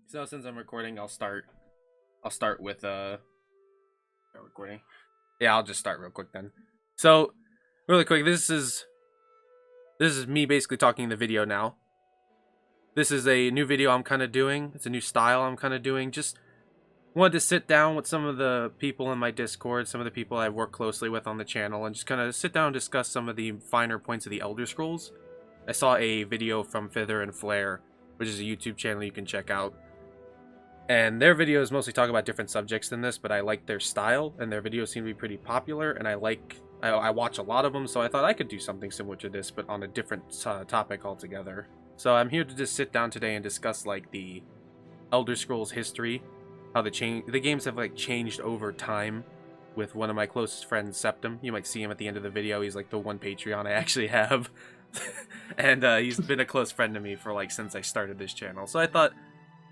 So since I'm recording, I'll start with recording. Yeah, I'll just start real quick then. So, really quick, this is me basically talking in the video now. This is a new video I'm kind of doing. It's a new style I'm kind of doing. Just wanted to sit down with some of the people in my Discord, some of the people I work closely with on the channel, and just kind of sit down and discuss some of the finer points of the Elder Scrolls. I saw a video from Fither and Flare, which is a YouTube channel you can check out. And their videos mostly talk about different subjects than this, but I like their style, and their videos seem to be pretty popular, and I watch a lot of them, so I thought I could do something similar to this, but on a different topic altogether. So I'm here to just sit down today and discuss, like, the Elder Scrolls history, how the games have, like, changed over time, with one of my closest friends, Septim. You might see him at the end of the video. He's, like, the one Patreon I actually have. And he's been a close friend to me for, like, since I started this channel. So I thought,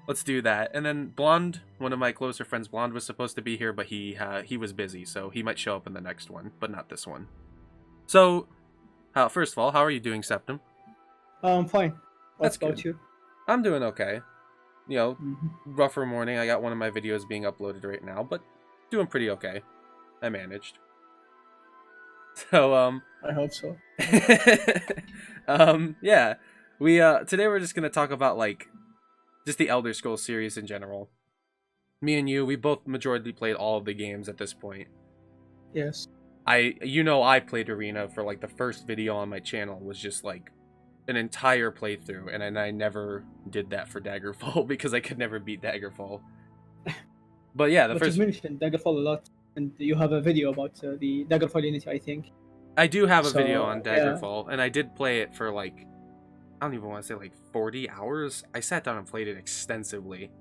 let's do that. And then Blonde, one of my closer friends, Blonde, was supposed to be here, but he was busy, so he might show up in the next one, but not this one. So, first of all, how are you doing, Septim? I'm fine. That's What about good. you? I'm doing okay. You know, rougher morning. I got one of my videos being uploaded right now, but doing pretty okay. I managed. So, I hope so. yeah. Today we're just gonna talk about, like, just the Elder Scrolls series in general. Me and you, we both majority played all of the games at this point. Yes. I played Arena for, like, the first video on my channel was just, like, an entire playthrough, and I never did that for Daggerfall because I could never beat Daggerfall. But yeah, But you mentioned Daggerfall a lot, and you have a video about the Daggerfall Unity, I think. I do have a So, video on yeah. Daggerfall, and I did play it for, like, I don't even want to say, like, 40 hours. I sat down and played it extensively.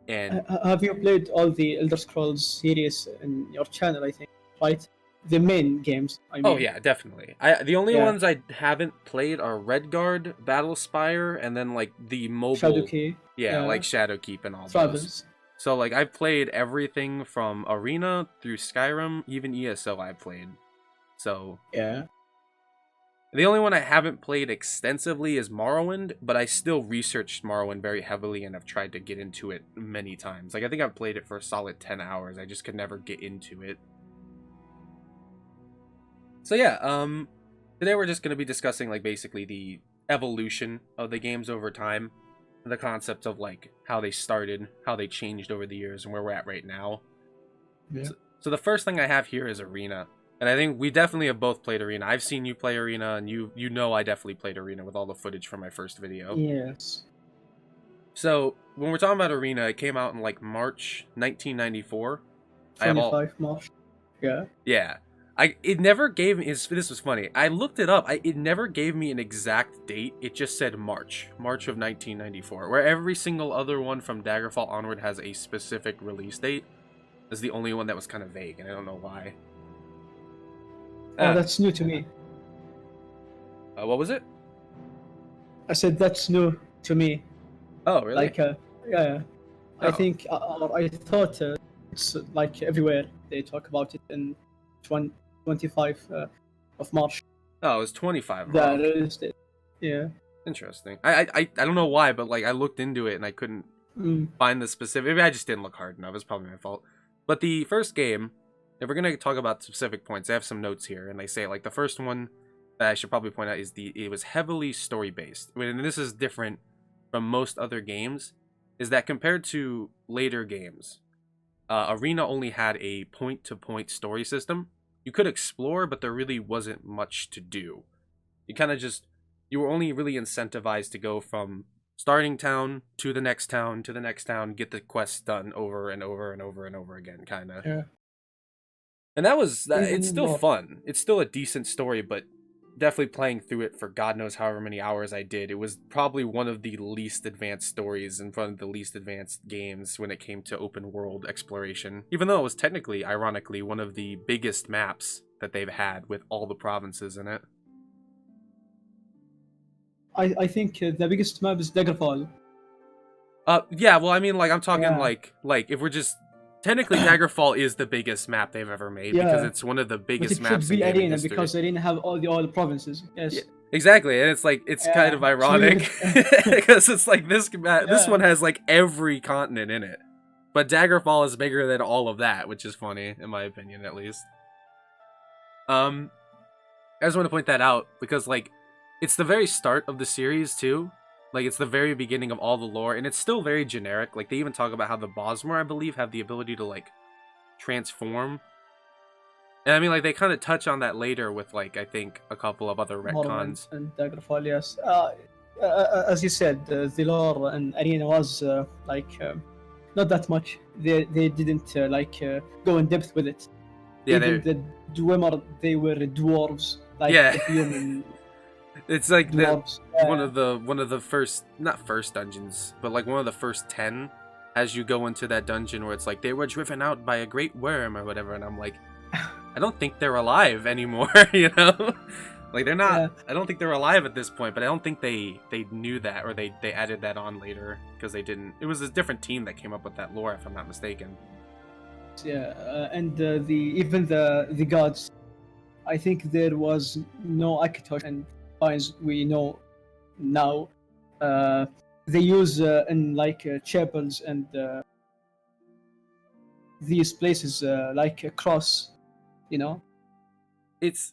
And Have you played all the Elder Scrolls series in your channel, I think, right? The main games, I mean. oh yeah, definitely. The only ones I haven't played are Redguard, Battlespire, and then, like, the mobile Shadowkey. Yeah, like Shadowkeep and all those. Travels. So, like, I've played everything from Arena through Skyrim, even ESO I played. So Yeah. the only one I haven't played extensively is Morrowind, but I still researched Morrowind very heavily and have tried to get into it many times. Like, I think I've played it for a solid 10 hours. I just could never get into it. So yeah, today we're just going to be discussing, like, basically the evolution of the games over time, the concept of, like, how they started, how they changed over the years, and where we're at right now. Yeah. So the first thing I have here is Arena. And I think we definitely have both played Arena. I've seen you play Arena, and you know I definitely played Arena with all the footage from my first video. Yes. So, when we're talking about Arena, it came out in, like, March 1994. 25 March. Yeah. Yeah. It never gave me... This was funny. I looked it up. It never gave me an exact date. It just said March. March of 1994. Where every single other one from Daggerfall onward has a specific release date. This is the only one that was kind of vague, and I don't know why. Oh, that's new to me. What was it? I said that's new to me. Oh, really? Like, yeah. I Oh. think, I thought it's like everywhere they talk about it in 25 of March. Oh, it was 25. The Wow. release date. Yeah. Interesting. I don't know why, but, like, I looked into it and I couldn't find the specific... Maybe I just didn't look hard enough. It's probably my fault. But the first game, if we're going to talk about specific points, I have some notes here, and they say, like, the first one that I should probably point out is it was heavily story-based. I mean, and this is different from most other games, is that compared to later games, Arena only had a point-to-point story system. You could explore, but there really wasn't much to do. You were only really incentivized to go from starting town to the next town to the next town, get the quests done over and over and over and over again, kind of. Yeah. And it's still more. fun. It's still a decent story, but definitely playing through it for God knows however many hours I did, it was probably one of the least advanced stories and one of the least advanced games when it came to open world exploration. Even though it was technically, ironically, one of the biggest maps that they've had with all the provinces in it. I think the biggest map is Daggerfall. Yeah, well, I mean, like, I'm talking, Yeah. like, if we're just technically Daggerfall is the biggest map they've ever made because it's one of the But biggest it maps should in be gaming Arena history. because Arena have all the provinces. Yes. Yeah, exactly, and it's like it's kind of ironic because it's like this one has like every continent in it, but Daggerfall is bigger than all of that, which is funny in my opinion, at least. I just want to point that out because like it's the very start of the series too. Like it's the very beginning of all the lore, and it's still very generic. Like they even talk about how the Bosmer, I believe, have the ability to like transform. And I mean, like they kind of touch on that later with like I think a couple of other retcons. Morrowind and Daggerfall, yes. As you said, the lore and Arena was not that much. They didn't go in depth with it. Yeah, even the Dwemer, they were dwarves, like yeah. human. It's like dwarves. one of the first, not first dungeons, but like one of the first 10 as you go into that dungeon where it's like they were driven out by a great worm or whatever, and I'm like, I don't think they're alive anymore, you know? Like they're not. Yeah. I don't think they're alive at this point, but I don't think they knew that, or they added that on later because they didn't. It was a different team that came up with that lore, if I'm not mistaken. Yeah, and even the gods, I think there was no architecture and finds we know now. They use in like chapels and these places like a cross, you know. It's.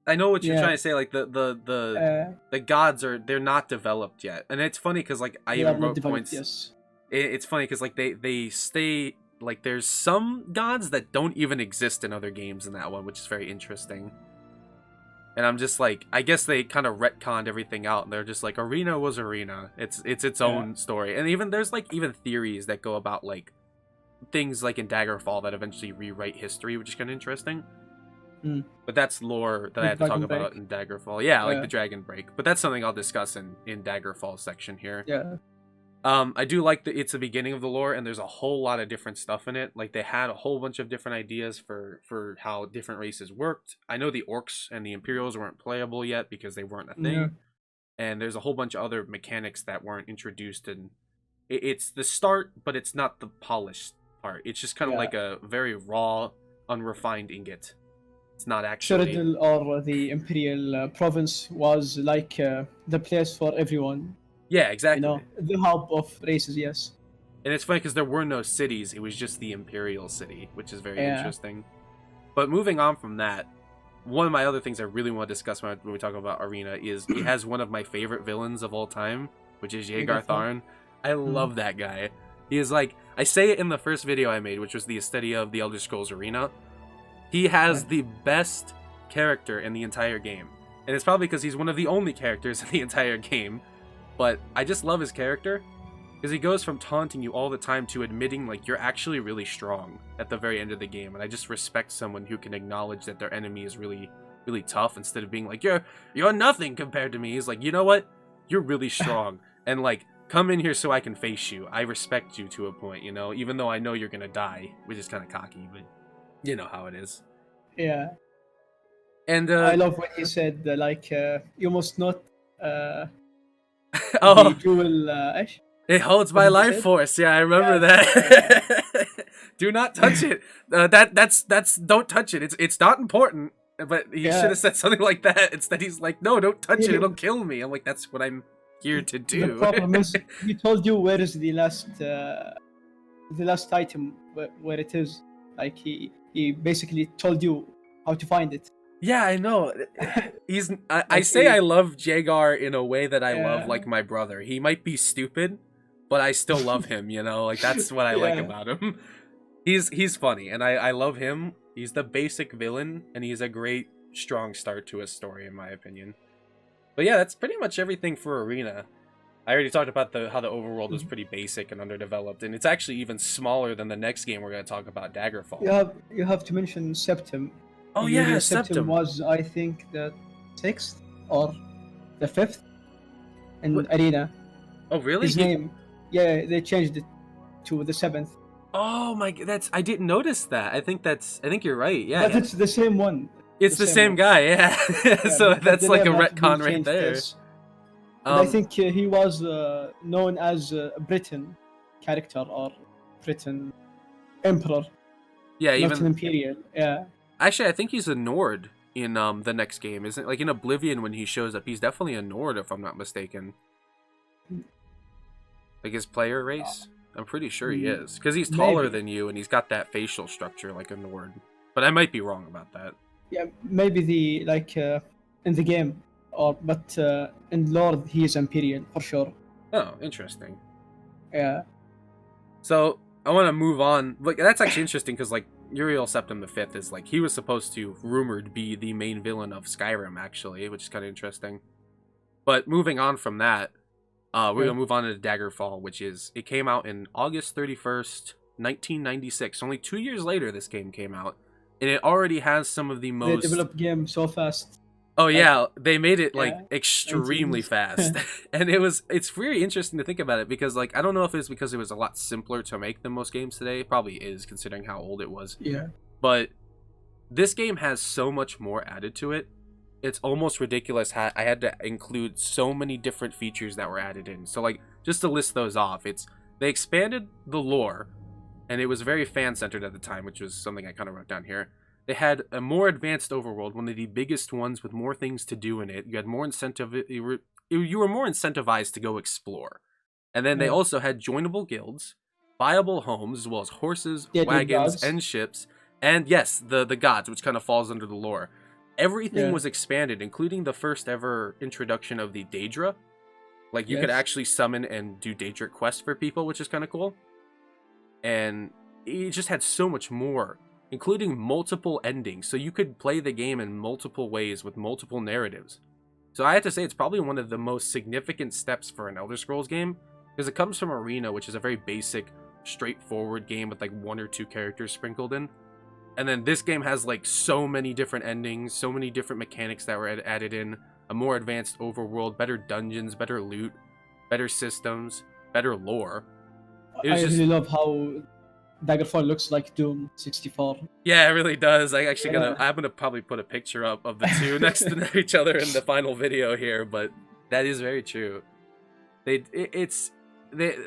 I know what you're trying to say. Like the gods they're not developed yet, and it's funny because like I even wrote points. Yes. It's funny because like they stay. Like, there's some gods that don't even exist in other games in that one, which is very interesting. And I'm just like, I guess they kind of retconned everything out, and they're just like, Arena was Arena. It's its own story. And even there's like even theories that go about like things like in Daggerfall that eventually rewrite history, which is kind of interesting. Mm. But that's lore that I had to talk about in Daggerfall. Yeah, like the Dragon Break. But that's something I'll discuss in Daggerfall section here. Yeah. I do like that it's the beginning of the lore, and there's a whole lot of different stuff in it. Like they had a whole bunch of different ideas for how different races worked. I know the orcs and the Imperials weren't playable yet because they weren't a thing. Yeah. And there's a whole bunch of other mechanics that weren't introduced, and it's the start, but it's not the polished part. It's just kind of like a very raw, unrefined ingot. It's not actually... Citadel or the Imperial province was like the place for everyone. Yeah, exactly. You know, the hub of races, yes. And it's funny because there were no cities. It was just the Imperial city, which is very interesting. But moving on from that, one of my other things I really want to discuss when we talk about Arena is it has one of my favorite villains of all time, which is Jaegar Tharn. I love that guy. He is like, I say it in the first video I made, which was the Aesthetia of the Elder Scrolls Arena. He has the best character in the entire game. And it's probably because he's one of the only characters in the entire game. But I just love his character because he goes from taunting you all the time to admitting like you're actually really strong at the very end of the game. And I just respect someone who can acknowledge that their enemy is really, really tough instead of being like, you're nothing compared to me. He's like, you know what? You're really strong. And like, come in here so I can face you. I respect you to a point, you know, even though I know you're going to die, which is kind of cocky, but you know how it is. Yeah. And I love what he said, you must not... oh, dual, it holds my life force. Yeah, I remember that. Do not touch it. That's don't touch it. It's not important. But he should have said something like that. Instead, he's like, no, don't touch it. It'll kill me. I'm like, that's what I'm here to do. The problem is, he told you where is the last item where it is. Like he basically told you how to find it. Yeah, I know. I say I love Jaegar in a way that I love like my brother. He might be stupid, but I still love him, you know? Like that's what I like about him. He's funny, and I love him. He's the basic villain, and he's a great, strong start to a story, in my opinion. But yeah, that's pretty much everything for Arena. I already talked about how the overworld is pretty basic and underdeveloped, and it's actually even smaller than the next game we're going to talk about, Daggerfall. You have to mention Septim. Oh yeah, Septim was, I think, the 6th or the 5th in Arena. Oh really? His name. Yeah, they changed it to the 7th. Oh my, I didn't notice that. I think you're right. Yeah. But it's the same one. It's the same guy, yeah. So that's like a retcon right there. I think he was known as a Britain character or Britain Emperor, Yeah, not even an Imperial. Yeah. actually, I think he's a Nord in the next game, isn't it? Like in Oblivion when he shows up, he's definitely a Nord if I'm not mistaken. Like his player race, I'm pretty sure he is because he's taller Maybe. than you and he's got that facial structure like a Nord. But I might be wrong about that. Yeah, maybe the in the game, but in lore he is Imperial for sure. Oh, interesting. Yeah. So I want to move on. Like that's actually interesting because like Uriel Septim the Fifth is like he was supposed to rumored be the main villain of Skyrim actually, which is kind of interesting. But moving on from that, we're gonna move on to Daggerfall, which is it came out in August 31st, 1996. Only 2 years later, this game came out, and it already has some of the most. They developed game so fast. Oh yeah, they made it like Yeah. extremely fast, and it's very interesting to think about it because like I don't know if it's because it was a lot simpler to make than most games today. It probably is considering how old it was. Yeah. But this game has so much more added to it. It's almost ridiculous how I had to include so many different features that were added in. So like just to list those off, they expanded the lore, and it was very fan centered at the time, which was something I kind of wrote down here. They had a more advanced overworld, one of the biggest ones with more things to do in it. You had more incentive. You were more incentivized to go explore. And then they also had joinable guilds, viable homes, as well as horses, wagons, and ships. And yes, the gods, which kind of falls under the lore. Everything was expanded, including the first ever introduction of the Daedra. Like you could actually summon and do Daedric quests for people, which is kind of cool. And it just had so much more, including multiple endings. So you could play the game in multiple ways with multiple narratives. So I have to say it's probably one of the most significant steps for an Elder Scrolls game, because it comes from Arena, which is a very basic, straightforward game with like 1 or 2 characters sprinkled in. And then this game has like so many different endings, so many different mechanics that were added in, a more advanced overworld, better dungeons, better loot, better systems, better lore. I really love how Daggerfall looks like Doom 64. Yeah, it really does. I'm gonna probably put a picture up of the two next to each other in the final video here, but that is very true.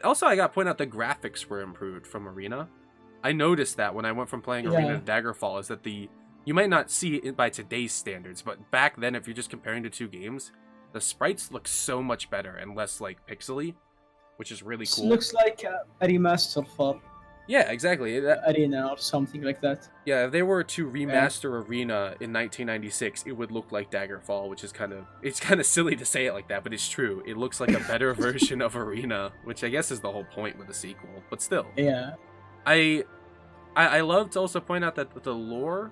Also I got to point out the graphics were improved from Arena. I noticed that when I went from playing Arena to Daggerfall, is that you might not see it by today's standards, but back then, if you're just comparing the two games, the sprites look so much better and less like pixely, which is really cool. It looks like a remaster for exactly Arena or something like that. Yeah, if they were to remaster Arena in 1996, it would look like Daggerfall, which is kind of silly to say it like that, but it's true. It looks like a better version of Arena, which I guess is the whole point with the sequel, but still. Yeah. I love to also point out that the lore,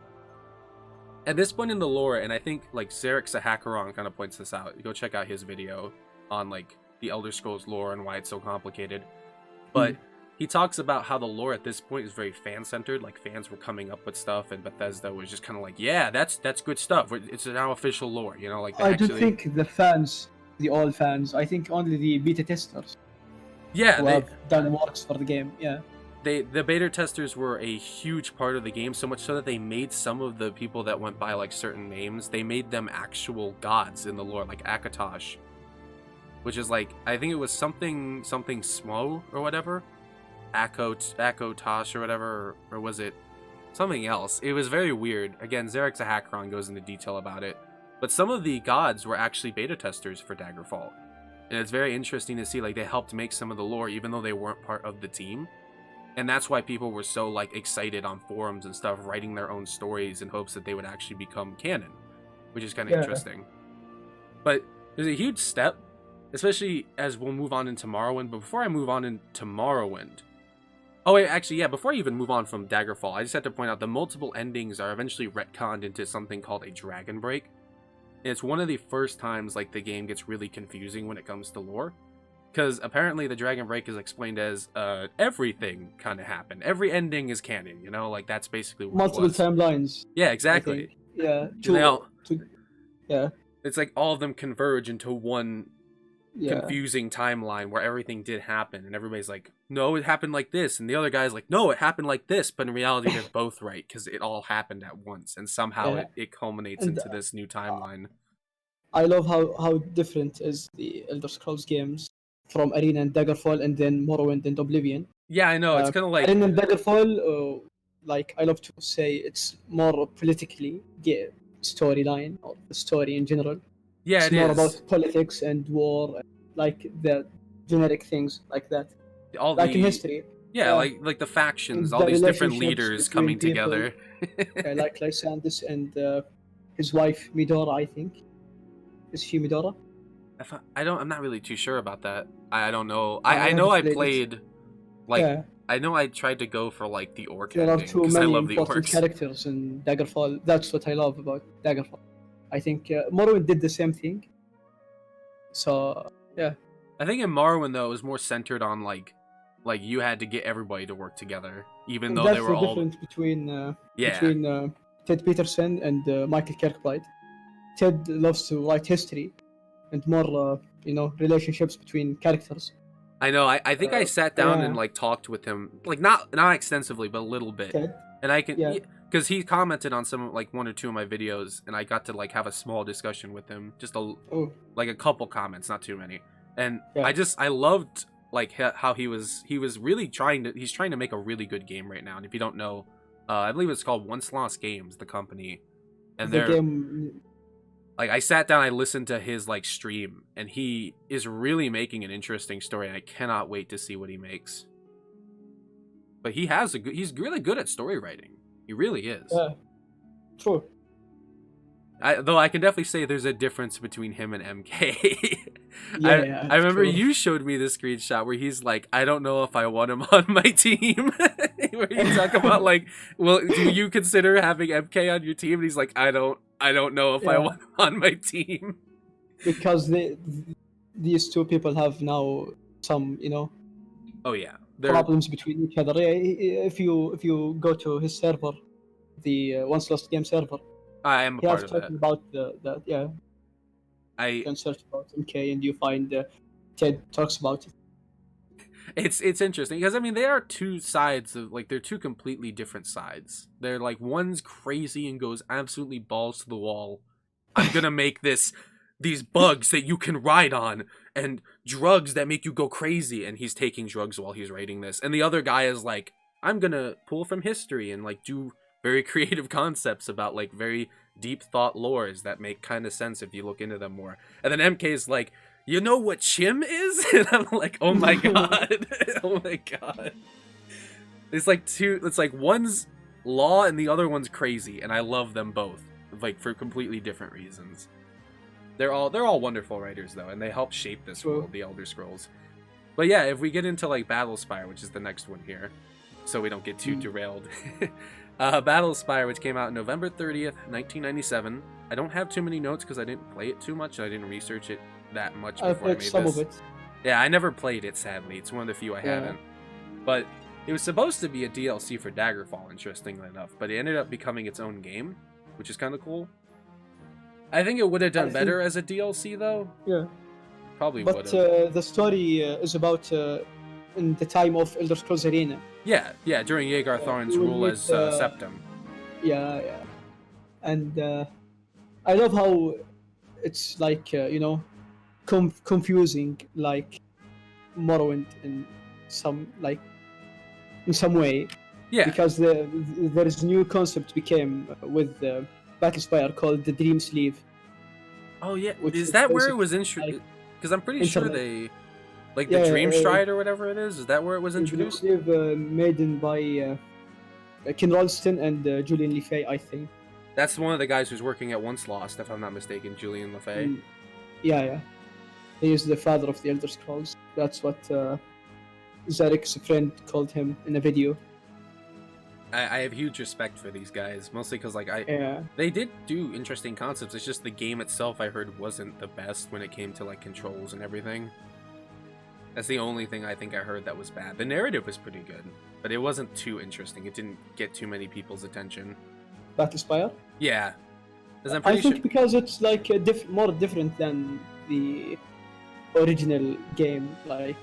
at this point in the lore, and I think like Zarek Sahakaron kind of points this out. Go check out his video on like the Elder Scrolls lore and why it's so complicated. But he talks about how the lore at this point is very fan-centered. Like fans were coming up with stuff, and Bethesda was just kind of like, yeah, that's good stuff. It's now official lore, you know. Like I don't think the fans, the old fans. I think only the beta testers. Yeah, who have done works for the game. Yeah. The beta testers were a huge part of the game, so much so that they made some of the people that went by like certain names, they made them actual gods in the lore, like Akatosh, which is like, I think it was something Smo or whatever, Akotosh or whatever, or was it something else? It was very weird. Again, Zarek Zahakron goes into detail about it, but some of the gods were actually beta testers for Daggerfall, and it's very interesting to see like they helped make some of the lore even though they weren't part of the team. And that's why people were so like excited on forums and stuff, writing their own stories in hopes that they would actually become canon, which is kind of interesting. But there's a huge step, especially as we'll move on into Morrowind. But before I move on into Morrowind, oh wait, actually, yeah, before I even move on from Daggerfall, I just have to point out the multiple endings are eventually retconned into something called a Dragon Break. And it's one of the first times like the game gets really confusing when it comes to lore. Because apparently the Dragon Break is explained as everything kind of happened. Every ending is canon, you know? Like, that's basically what multiple timelines. Yeah, exactly. Yeah. Yeah. It's like all of them converge into one confusing timeline where everything did happen. And everybody's like, no, it happened like this. And the other guy's like, no, it happened like this. But in reality, they're both right because it all happened at once. And somehow it culminates into this new timeline. I love how different is the Elder Scrolls games from Arena and Daggerfall and then Morrowind and Oblivion. Yeah, I know. It's kind of like and in Daggerfall, like I love to say, it's more politically storyline or the story in general. yeah, It's it more is. about politics and war, and, like the generic things like that, All like in the history. yeah, Yeah, like the factions, and all the these different relationships leaders between coming people, together. like Lysandus and his wife Midora, I think. Is she Midora? I'm not really too sure about that. I don't know. I I know haven't I played it. played like Yeah, I know I tried to go for like the orc there are ending too because I many love the important orcs. characters in Daggerfall. That's what I love about Daggerfall. I think Morrowind did the same thing. So yeah, I think in Morrowind though it was more centered on like you had to get everybody to work together, even and though they that's were the all difference between yeah. Ted Peterson and Michael Kirkbride. Ted loves to write history and more, relationships between characters. I know. I think I sat down and Yeah, like talked with him, like not extensively, but a little bit. Ted. And I can Yeah. because he commented on some like one or two of my videos, and I got to like have a small discussion with him, just Oh, like a couple comments, not too many. And yeah. I loved like how he was really he's trying to make a really good game right now. And if you don't know, I believe it's called Once Lost Games, the company, and The they're game. like I sat down, I listened to his like stream, and he is really making an interesting story, and I cannot wait to see what he makes. But he's really good at story writing. He really is. Yeah. True. Though I can definitely say there's a difference between him and MK. Yeah, I remember true. you showed me the screenshot where he's like, I don't know if I want him on my team. Where you talk about like, well, do you consider having MK on your team? And he's like, I don't know if I Yeah. want him on my team. Because these two people have now some, Oh yeah, they're problems between each other. Yeah, if you go to his server, the Once Lost Game server, I am a he part has of that. talking about the yeah. You can search about MK and you find Ted talks about it. It's interesting because I mean they are two sides of like they're two completely different sides. They're like one's crazy and goes absolutely balls to the wall. I'm gonna make these bugs that you can ride on and drugs that make you go crazy, and he's taking drugs while he's writing this. And the other guy is like, I'm gonna pull from history and like do very creative concepts about like very deep thought lores that make kind of sense if you look into them more. And then MK is like, you know what chim is? And I'm like, oh my god. Oh my god. It's like one's law and the other one's crazy, and I love them both, like for completely different reasons. They're all wonderful writers though, and they help shape this world, the Elder Scrolls. But yeah, if we get into like Battlespire, which is the next one here, so we don't get too derailed. Battlespire, which came out November 30th, 1997. I don't have too many notes because I didn't play it too much, and I didn't research it that much before I played made some this. of it. Yeah, I never played it, sadly. It's one of the few I haven't. But it was supposed to be a DLC for Daggerfall, interestingly enough, but it ended up becoming its own game, which is kind of cool. I think it would have done better as a DLC, though. Yeah. Probably would But have. the story is about in the time of Elder Scrolls Arena. Yeah, during Yeager Thorin's rule as Septim. Yeah. And I love how it's like, confusing, like Morrowind in some way. Yeah. Because there is a new concept became with Battlespire called the Dream Sleeve. Oh yeah, Which is is that where it was basically, introduced? Because I'm pretty sure internet. they, like the Dream Stride or whatever it is. Is that where it was The Dream introduced? Sleeve made by Ken Ralston and Julian LeFay, I think. That's one of the guys who's working at Once Lost, if I'm not mistaken, Julian LeFay. Yeah. He is the father of the Elder Scrolls. That's what Zarek's friend called him in a video. I have huge respect for these guys, mostly because like Yeah. they did do interesting concepts. It's just the game itself I heard wasn't the best when it came to like controls and everything. That's the only thing I think I heard that was bad. The narrative was pretty good, but it wasn't too interesting. It didn't get too many people's attention. Battlespire? Yeah, because I'm I pretty think sure. because it's like more different than the original game. Like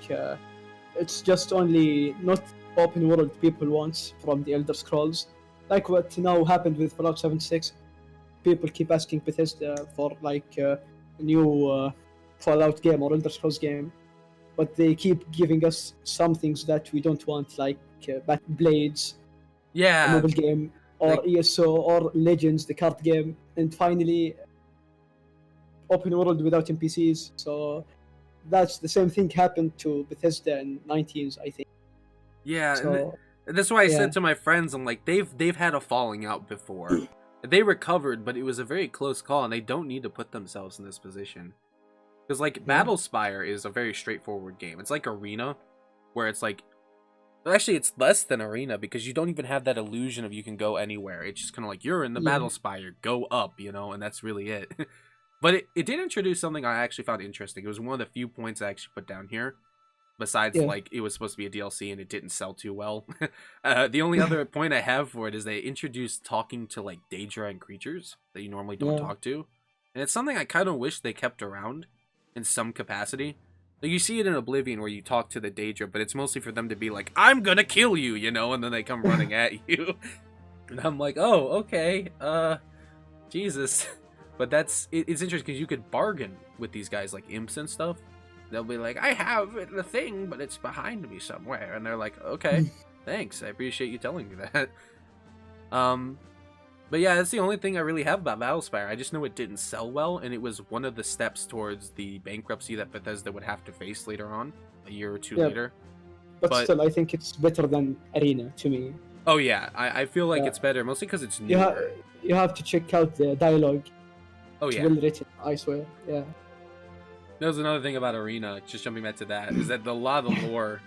it's just only not open world people want from the Elder Scrolls. Like what now happened with Fallout 76. People keep asking Bethesda for like a new Fallout game or Elder Scrolls game. but they keep giving us some things that we don't want, like Blades, a Yeah, mobile game, or like- ESO, or Legends, the card game, and finally open world without NPCs. So that's the same thing happened to Bethesda in 19s, I think. yeah, So and that's why I yeah. said to my friends, I'm like, they've had a falling out before. They recovered, but it was a very close call, and they don't need to put themselves in this position. Because, like, Yeah. Battlespire is a very straightforward game. It's like Arena, where it's like... Actually, it's less than Arena, because you don't even have that illusion of you can go anywhere. It's just kind of like, you're in the Yeah. Battlespire, go up, you know, and that's really it. But it did introduce something I actually found interesting. It was one of the few points I actually put down here. Besides, Yeah. like, it was supposed to be a DLC and it didn't sell too well. The only other point I have for it is they introduced talking to, like, Daedra and creatures that you normally don't Yeah. talk to. And it's something I kind of wish they kept around in some capacity. Like, you see it in Oblivion where you talk to the Daedra, but it's mostly for them to be like, I'm gonna kill you, you know, and then they come running at you. And I'm like, oh, okay, Jesus. But it's interesting because you could bargain with these guys, like imps and stuff. They'll be like, I have the thing, but it's behind me somewhere. And they're like, okay, thanks. I appreciate you telling me that. But yeah, that's the only thing I really have about Battlespire. I just know it didn't sell well, and it was one of the steps towards the bankruptcy that Bethesda would have to face later on, a year or two Yeah. later. But still, I think it's better than Arena to me. Oh yeah, I feel like Yeah. it's better, mostly because it's You, newer. you have to check out the dialogue. Oh It's yeah. well written, I swear. Yeah. That was another thing about Arena, just jumping back to that, is that a lot of the lore,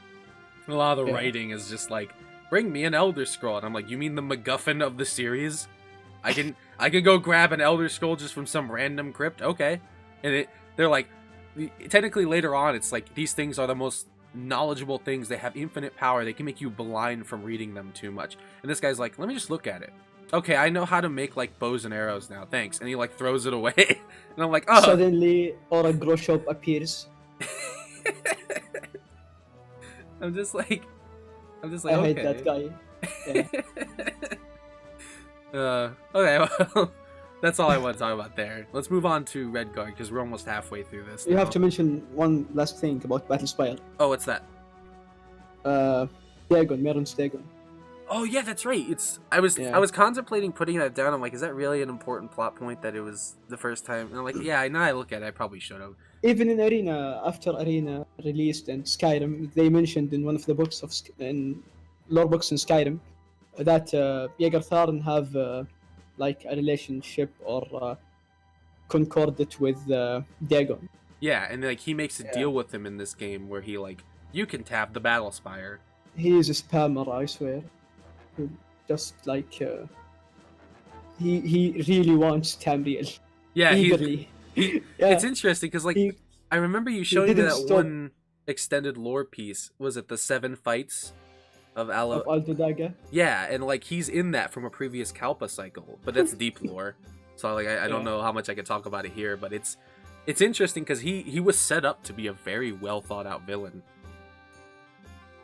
a lot of the Yeah. writing is just like, bring me an Elder Scroll. And I'm like, you mean the MacGuffin of the series? I can go grab an Elder Scroll just from some random crypt? Okay. And they're like, technically later on, it's like, these things are the most knowledgeable things. They have infinite power. They can make you blind from reading them too much. And this guy's like, let me just look at it. Okay, I know how to make, like, bows and arrows now, thanks. And he, like, throws it away. And I'm like, oh. Suddenly, or a grow shop appears. I'm just like, I okay. hate that guy. Yeah. Okay, well, that's all I want to talk about there. Let's move on to Redguard, because we're almost halfway through this You now. have to mention one last thing about Battlespire. Oh, what's that? Dagon, Merron's Dagon. Oh yeah, that's right. I was contemplating putting that down. I'm like, is that really an important plot point that it was the first time? And I'm like, yeah, now I look at it, I probably should have. Even in Arena, after Arena released and Skyrim, they mentioned in one of the books in lore books in Skyrim that Jägartharn have like a relationship or concorded with Dagon. Yeah, and like he makes a deal with him in this game where he like, you can tap the Battlespire. He is a spammer, I swear. Just like he really wants Tamriel. Yeah, eagerly. Yeah. It's interesting because like I remember you showing me that one extended lore piece. Was it the 7 fights of Aldo Daga? Yeah, and like he's in that from a previous Kalpa cycle, but that's deep lore. So like I don't know how much I can talk about it here, but it's interesting because he was set up to be a very well thought out villain.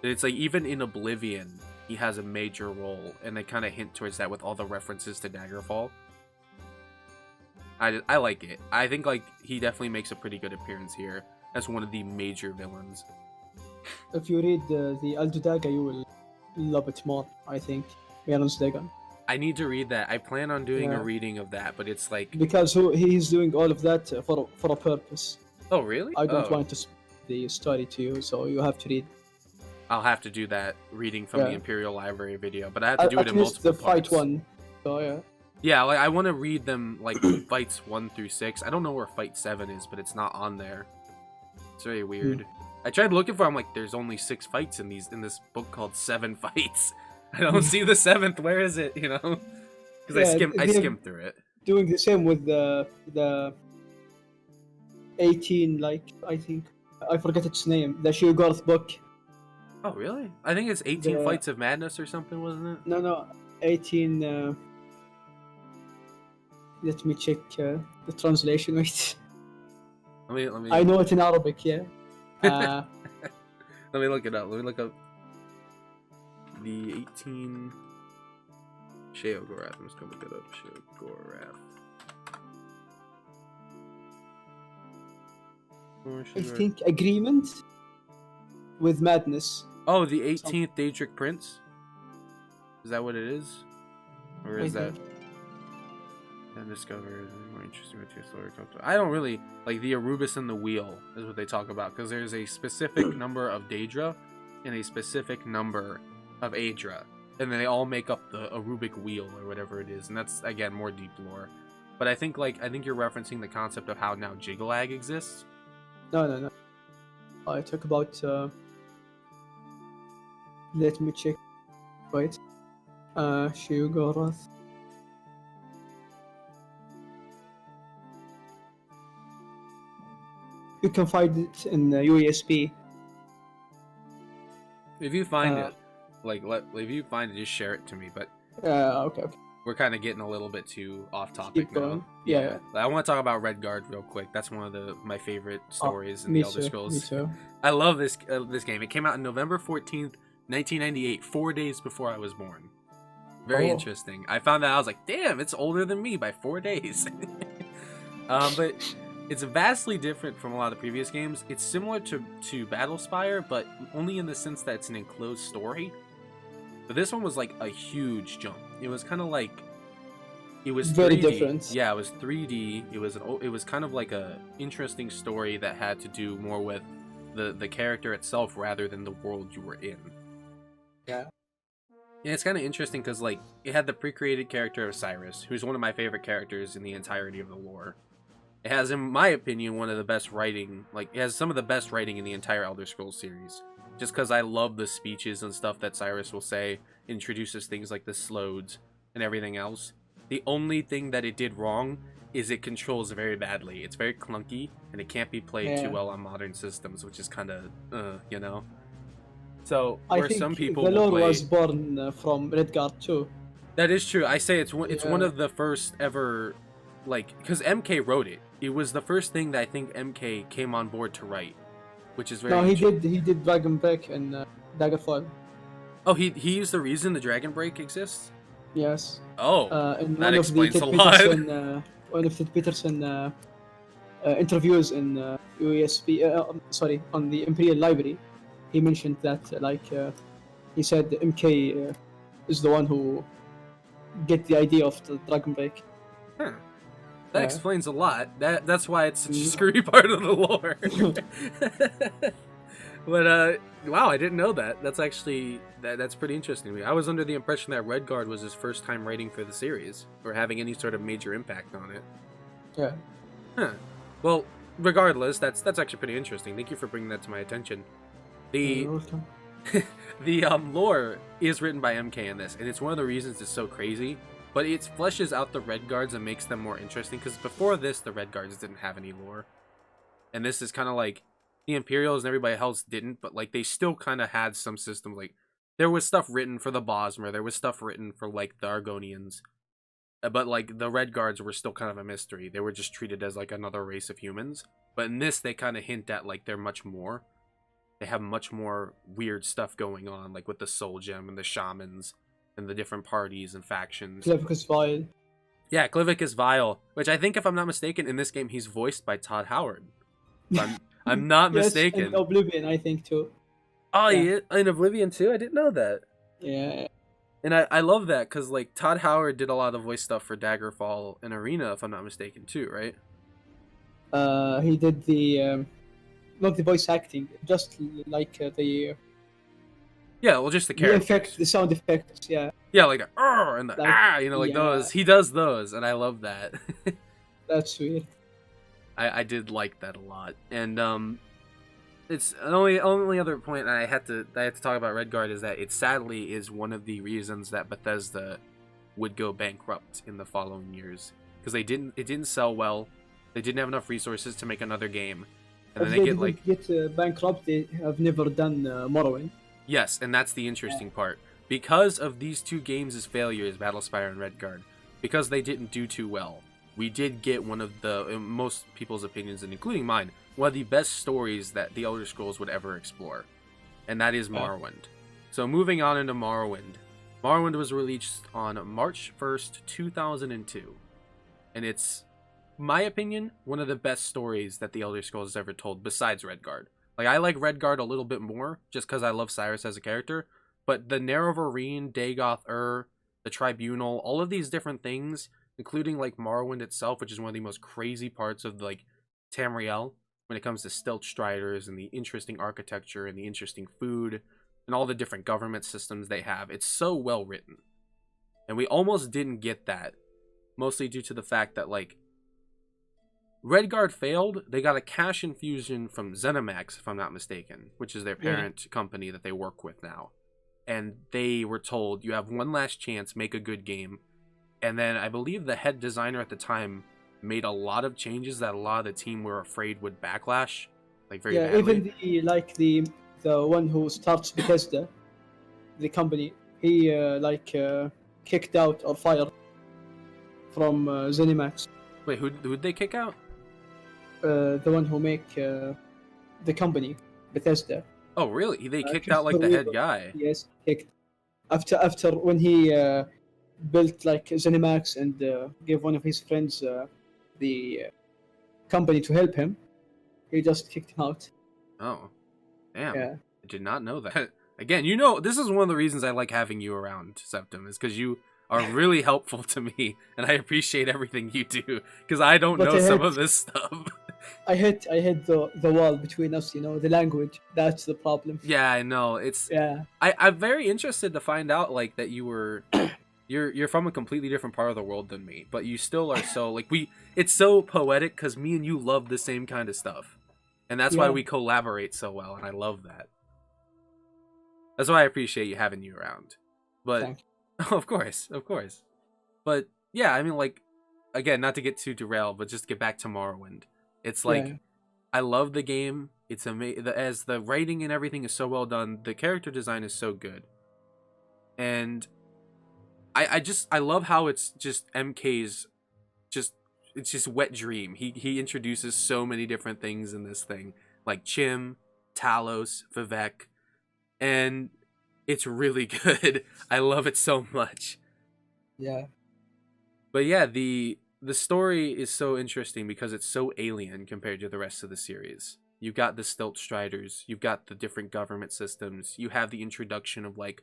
It's like even in Oblivion, he has a major role, and they kind of hint towards that with all the references to Daggerfall. I like it. I think like he definitely makes a pretty good appearance here as one of the major villains. If you read the Aldo Daga, you will love it more, I think. Merron's Dagon. I need to read that. I plan on doing a reading of that, but it's like... Because he's doing all of that for a purpose. Oh, really? I don't want to spoil the story to you, so you have to read. I'll have to do that reading from the Imperial Library video, but I have to do it in multiple the parts. fight one. So yeah. Yeah, like I want to read them like fights 1 through 6. I don't know where fight 7 is, but it's not on there. It's very weird. I tried looking for. I'm like, there's only 6 fights in this book called 7 Fights. I don't see the 7th. Where is it? You know, because I skimmed through it. Doing the same with the 18, like I think I forget its name. The Sheogoth book. Oh really? I think it's 18 Fights of Madness or something, wasn't it? No, 18. Let me check the translation. Wait. Let me. I know it in Arabic. Yeah. Let me look it up. Let me look up the 18 Sheogorath. I'm just gonna look it up. Sheogorath. I think Agreement. with madness. Oh, the 18th Daedric Prince? Is that what it is? Or is that... And discovered more interesting with your story. I don't really... Like, the Arubis and the Wheel is what they talk about. Because there's a specific number of Daedra and a specific number of Aedra. And then they all make up the Arubic Wheel or whatever it is. And that's, again, more deep lore. But I think you're referencing the concept of how now Jiggalag exists. No. I talk about... let me check. Wait. Shugarath. You can find it in UESP. If you find it, if you find it, just share it to me. But okay. We're kind of getting a little bit too off topic Keep going. now. Yeah. I want to talk about Redguard real quick. That's one of my favorite stories in the Elder Scrolls. Me too. I love this game. It came out on November 14th, 1998, 4 days before I was born. Very interesting. I found out, I was like, damn, it's older than me by 4 days. But it's vastly different from a lot of the previous games. It's similar to Battlespire, but only in the sense that it's an enclosed story. But this one was like a huge jump. It was kind of like, it was very 3D. different. Yeah, it was 3D. It was kind of like a interesting story that had to do more with the character itself rather than the world you were in. Yeah. Yeah, it's kind of interesting because like it had the pre-created character of Cyrus, who's one of my favorite characters in the entirety of the lore. It has, in my opinion, one of the best writing. Like, it has some of the best writing in the entire Elder Scrolls series. Just because I love the speeches and stuff that Cyrus will say, introduces things like the Slodes and everything else. The only thing that it did wrong is it controls very badly. It's very clunky, and it can't be played too well on modern systems, which is kind of, you know. So, where some people the lore will play... was born from Redguard too. That is true. I say it's one of the first ever, like, because MK wrote it. It was the first thing that I think MK came on board to write, which is very. No, he did Dragon Break and Daggerfall. Oh, he used the reason the Dragon Break exists. Yes. Oh, in that one explains of the a lot. One of Ted Peterson interviews in UESP, sorry, on the Imperial Library, he mentioned that he said MK is the one who get the idea of the Dragon Break. Huh. That explains a lot. That's why it's such a screwy part of the lore. But wow, I didn't know that. That's actually that's pretty interesting to me. I was under the impression that Redguard was his first time writing for the series or having any sort of major impact on it. Yeah. Huh. Well, regardless, that's actually pretty interesting. Thank you for bringing that to my attention. The the lore is written by MK in this, and it's one of the reasons it's so crazy. But it fleshes out the Redguards and makes them more interesting, because before this, the Redguards didn't have any lore. And this is kind of like, the Imperials and everybody else didn't, but like they still kind of had some system. Like, there was stuff written for the Bosmer, there was stuff written for like the Argonians. But like, the Redguards were still kind of a mystery. They were just treated as like another race of humans. But in this, they kind of hint at like they're much more. They have much more weird stuff going on, like with the Soul Gem and the Shamans. And the different parties and factions. Clivicus Vile. Yeah, Clivicus Vile, which I think, if I'm not mistaken, in this game he's voiced by Todd Howard. I'm not mistaken. In Oblivion, I think too. Oh, yeah, in Oblivion too? I didn't know that. Yeah. And I love that, because like Todd Howard did a lot of voice stuff for Daggerfall and Arena, if I'm not mistaken too, right? He did the not the voice acting, just like the. Yeah, well, just the characters. The sound effects, yeah. Yeah, like the and the you know, like those. He does those, and I love that. That's weird. I did like that a lot, and it's the only other point I had to talk about Redguard is that it sadly is one of the reasons that Bethesda would go bankrupt in the following years, because it didn't sell well, they didn't have enough resources to make another game, and then they get bankrupt. They have never done Morrowind. Yes, and that's the interesting part. Because of these two games' failures, Battlespire and Redguard, because they didn't do too well, we did get one of the, in most people's opinions, and including mine, one of the best stories that the Elder Scrolls would ever explore. And that is Morrowind. So moving on into Morrowind. Morrowind was released on March 1st, 2002. And it's, my opinion, one of the best stories that the Elder Scrolls has ever told, besides Redguard. Like, I like Redguard a little bit more, just because I love Cyrus as a character. But the Nerevarine, Dagoth, the Tribunal, all of these different things, including, like, Morrowind itself, which is one of the most crazy parts of, like, Tamriel, when it comes to stealth striders and the interesting architecture and the interesting food and all the different government systems they have. It's so well written. And we almost didn't get that, mostly due to the fact that, like, Redguard failed. They got a cash infusion from ZeniMax, if I'm not mistaken, which is their parent company that they work with now. And they were told, you have one last chance, make a good game. And then I believe the head designer at the time made a lot of changes that a lot of the team were afraid would backlash, like, very badly. Even the one who starts Bethesda, the company, he kicked out or fired from ZeniMax. Wait, who'd they kick out? The one who make the company, Bethesda. Oh, really? They kicked out, like, the head guy? Yes, kicked. After when he built, like, ZeniMax and gave one of his friends the company to help him, he just kicked him out. Oh, damn. Yeah. I did not know that. Again, you know, this is one of the reasons I like having you around, Septim, is because you are really helpful to me, and I appreciate everything you do, because I don't know some of this stuff. I hit the wall between us, the language. That's the problem. Yeah, I know. It's I'm very interested to find out, like, that you were you're from a completely different part of the world than me, but you still are so, like, it's so poetic because me and you love the same kind of stuff. And that's why we collaborate so well, and I love that. That's why I appreciate you having you around. But of course. But yeah, I mean, like, again, not to get too derailed, but just to get back to Morrowind. It's like, I love the game. It's amazing. As the writing and everything is so well done, the character design is so good. And I love how it's just MK's it's just wet dream. He introduces so many different things in this thing, like Chim, Talos, Vivek, and it's really good. I love it so much. Yeah. But yeah, the story is so interesting because it's so alien compared to the rest of the series. You've got the stealth striders, you've got the different government systems, you have the introduction of like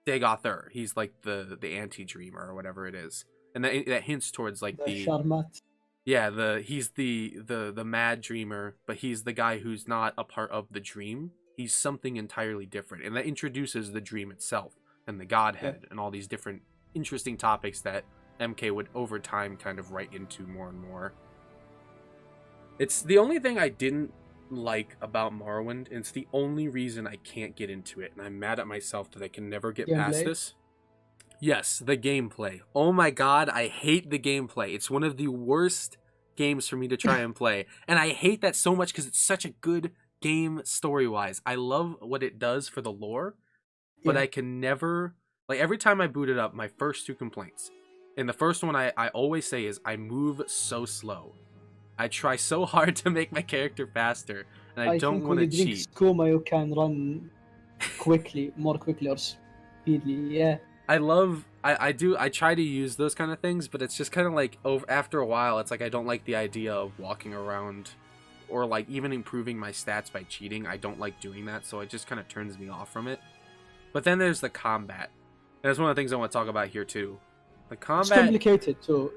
Dagoth. He's like the anti-dreamer or whatever it is. And that hints towards like the Sharmat. Yeah, he's the mad dreamer, but he's the guy who's not a part of the dream. He's something entirely different. And that introduces the dream itself and the godhead and all these different interesting topics that MK would over time kind of write into more and more. It's the only thing I didn't like about Morrowind, and it's the only reason I can't get into it, and I'm mad at myself that I can never get past this. Yes, the gameplay. Oh my god, I hate the gameplay. It's one of the worst games for me to try and play. And I hate that so much because it's such a good game story-wise. I love what it does for the lore, but I can never... Like, every time I boot it up, my first two complaints. And the first one I always say is, I move so slow. I try so hard to make my character faster, and I don't want to cheat. When you drink skooma, you can run more quickly or speedily, yeah. I try to use those kind of things, but it's just kind of like, after a while, it's like I don't like the idea of walking around or like even improving my stats by cheating. I don't like doing that, so it just kind of turns me off from it. But then there's the combat. And that's one of the things I want to talk about here too. The combat... It's complicated too.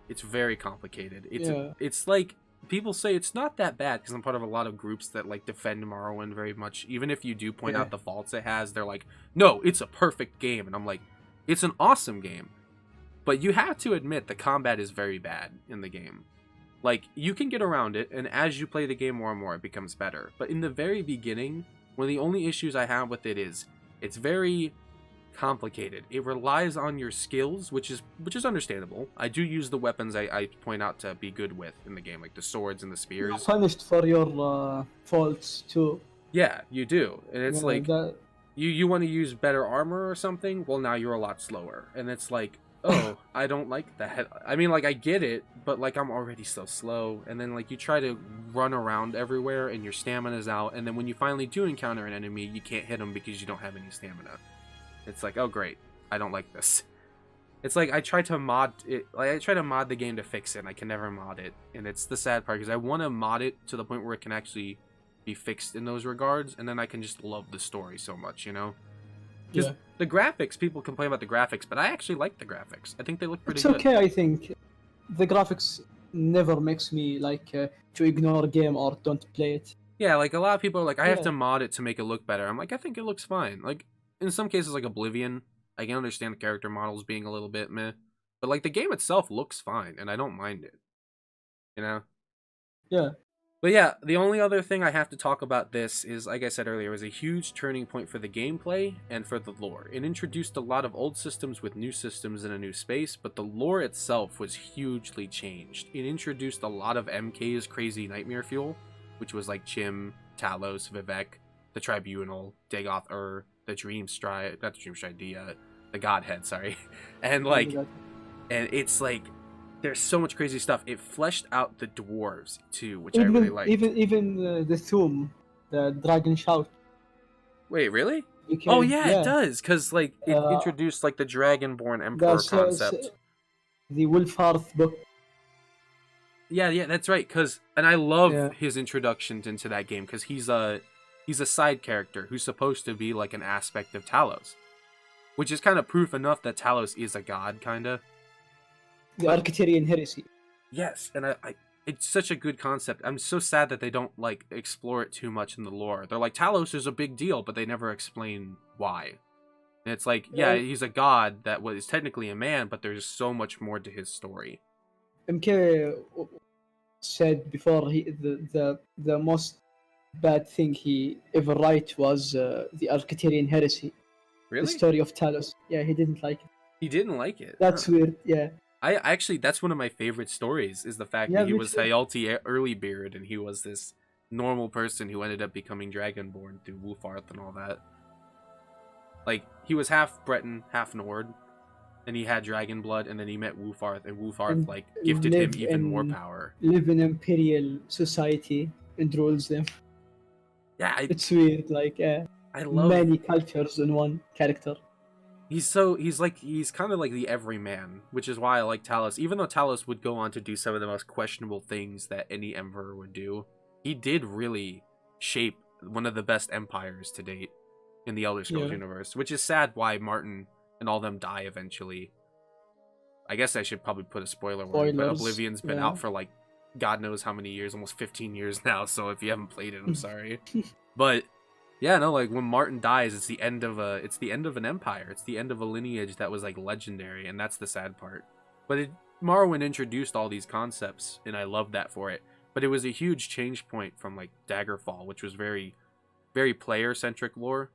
It's very complicated. It's like, people say it's not that bad because I'm part of a lot of groups that like defend Morrowind very much. Even if you do point out the faults it has, they're like, no, it's a perfect game. And I'm like, it's an awesome game. But you have to admit the combat is very bad in the game. Like, you can get around it, and as you play the game more and more, it becomes better. But in the very beginning, one of the only issues I have with it is it's very complicated. It relies on your skills, which is understandable. I do use the weapons I point out to be good with in the game, like the swords and the spears. You're punished for your faults too. Yeah, you do. And it's like, you want to use better armor or something? Well, now you're a lot slower. And it's like, oh, I don't like that. I mean, like, I get it, but like, I'm already so slow. And then like, you try to run around everywhere and your stamina's out. And then when you finally do encounter an enemy, you can't hit them because you don't have any stamina. It's like, oh great, I don't like this. It's like I try to mod it. Like I try to mod the game to fix it, and I can never mod it, and it's the sad part because I want to mod it to the point where it can actually be fixed in those regards, and then I can just love the story so much, you know. Because the graphics, people complain about the graphics, but I actually like the graphics. I think they look pretty good. It's okay, I think. The graphics never makes me like to ignore a game or don't play it. Yeah, like a lot of people are like, I have to mod it to make it look better. I'm like, I think it looks fine. Like in some cases, like Oblivion, I can understand the character models being a little bit meh, but like the game itself looks fine, and I don't mind it. You know? Yeah. But yeah, the only other thing I have to talk about this is, like I said earlier, it was a huge turning point for the gameplay and for the lore. It introduced a lot of old systems with new systems in a new space, but the lore itself was hugely changed. It introduced a lot of MK's crazy nightmare fuel, which was like Chim, Talos, Vivek, the Tribunal, Dagoth the Dream Stride, not the Dream Stride, the Godhead, sorry. And like, and it's like, there's so much crazy stuff. It fleshed out the dwarves too, which I really like. Even the Tomb, the Dragon Shout. Wait, really? Oh yeah, it does, because like it introduced like the Dragonborn Emperor concept. The Wolfarth book. Yeah, that's right. And I love his introductions into that game because he's a side character who's supposed to be like an aspect of Talos, which is kind of proof enough that Talos is a god, kind of. The Arcturian heresy. Yes, and I it's such a good concept. I'm so sad that they don't like explore it too much in the lore. They're like, Talos is a big deal, but they never explain why. And it's like, yeah, he's a god that was technically a man, but there's so much more to his story. MK said before the most bad thing he ever write was the Arcturian heresy. Really? The story of Talos. Yeah, he didn't like it. He didn't like it. That's weird. Yeah. I actually, that's one of my favorite stories, is the fact that he was Hayalti Earlybeard, and he was this normal person who ended up becoming Dragonborn through Wolfarth and all that. Like, he was half Breton, half Nord, and he had dragon blood, and then he met Wolfarth, and Wolfarth, like, gifted him even more power. Live in imperial society and rules them. Yeah, it's weird, like, I love many cultures in one character. He's kind of like the everyman, which is why I like Talos. Even though Talos would go on to do some of the most questionable things that any emperor would do, he did really shape one of the best empires to date in the Elder Scrolls universe, which is sad why Martin and all them die eventually. I guess I should probably put a spoiler warning, but Oblivion's been out for like God knows how many years, almost 15 years now, so if you haven't played it, I'm sorry. But yeah, no, like when Martin dies, it's the end of an empire. It's the end of a lineage that was like legendary, and that's the sad part. But Morrowind introduced all these concepts, and I love that for it. But it was a huge change point from like Daggerfall, which was very, very player-centric lore.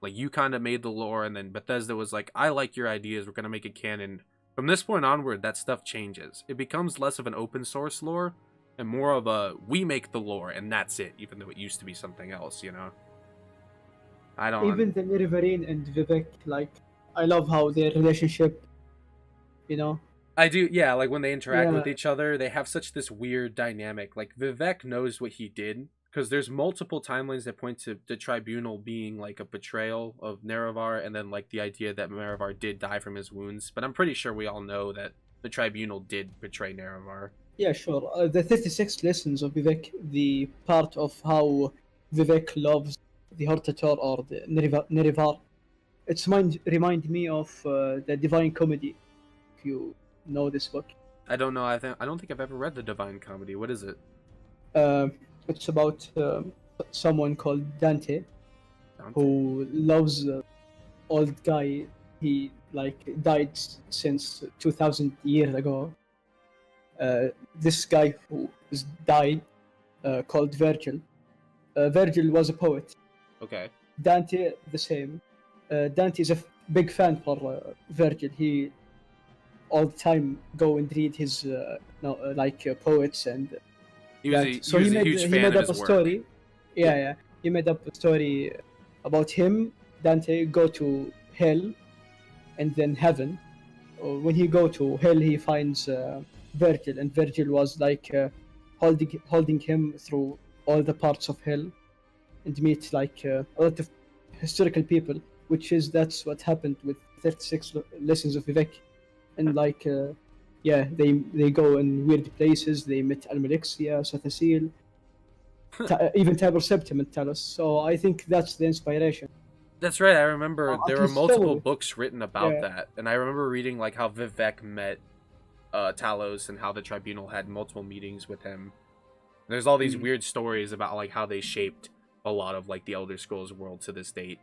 Like you kind of made the lore, and then Bethesda was like, I like your ideas, we're gonna make it canon. From this point onward, that stuff changes. It becomes less of an open source lore, and more of a, we make the lore, and that's it, even though it used to be something else, you know? I don't... Even the Mirivarine and Vivek, like, I love how their relationship, you know? I do, yeah, like when they interact with each other, they have such this weird dynamic. Like, Vivek knows what he did, because there's multiple timelines that point to the Tribunal being, like, a betrayal of Nerevar, and then, like, the idea that Nerevar did die from his wounds. But I'm pretty sure we all know that the Tribunal did betray Nerevar. Yeah, sure. The 36 lessons of Vivek, the part of how Vivek loves the Hortator or the Nerevar, it's remind me of the Divine Comedy, if you know this book. I don't know. I don't think I've ever read the Divine Comedy. What is it? It's about someone called Dante, who loves old guy. He like died since 2000 years ago. This guy who is died called Virgil. Virgil was a poet. Okay. Dante the same. Dante is a big fan for Virgil. He all the time go and read his poets and. He was a huge fan of his story. Yeah. He made up a story about him. Dante go to hell, and then heaven. When he go to hell, he finds Virgil, and Virgil was like holding him through all the parts of hell, and meet like a lot of historical people. That's what happened with 36 lessons of Vivek. and like they go in weird places. They met Almalexia, Sathasil, even Tabor Septim and Talos. So I think that's the inspiration. That's right. I remember there were At least multiple so. books written about Yeah. that, and I remember reading like how Vivek met Talos and how the Tribunal had multiple meetings with him. There's all these weird stories about like how they shaped a lot of like the Elder Scrolls world to this date,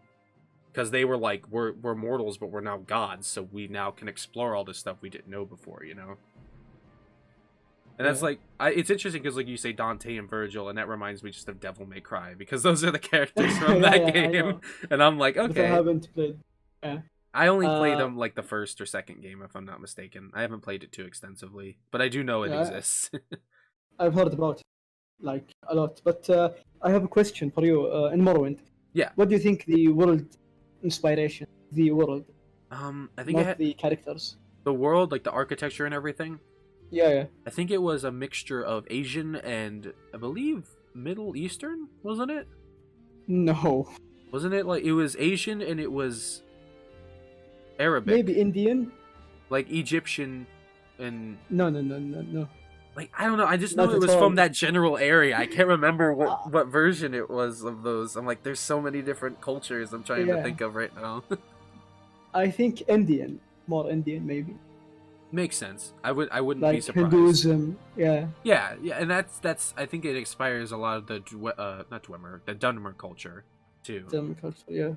because they were like we're mortals, but we're now gods, so we now can explore all this stuff we didn't know before, you know. And that's like, it's interesting because like you say Dante and Virgil, and that reminds me just of Devil May Cry, because those are the characters from Yeah, that I game, know. and I'm like, But I okay. haven't played. Yeah. I only played Uh, them like the first or second game, if I'm not mistaken. I haven't played it too extensively, but I do know it Yeah. exists. I've heard about it, like a lot. But I have a question for you. In Morrowind, Yeah. what do you think the world inspiration? The world, I think not it had the characters. the world, like the architecture and everything. Yeah. I think it was a mixture of Asian and I believe Middle Eastern, wasn't it? No. Wasn't it like it was Asian and it was Arabic, Maybe Indian. like Egyptian, and No. like I don't know. I just know Not it at was all. from that general area. I can't remember what version it was of those. I'm like, there's so many different cultures I'm trying to Yeah. think of right now. I think Indian, more Indian maybe. Makes sense. I wouldn't be Like surprised. Hinduism. Yeah. Yeah, and that's I think it inspires a lot of the not Dwemer, the Dunmer culture too, Them culture. Yeah.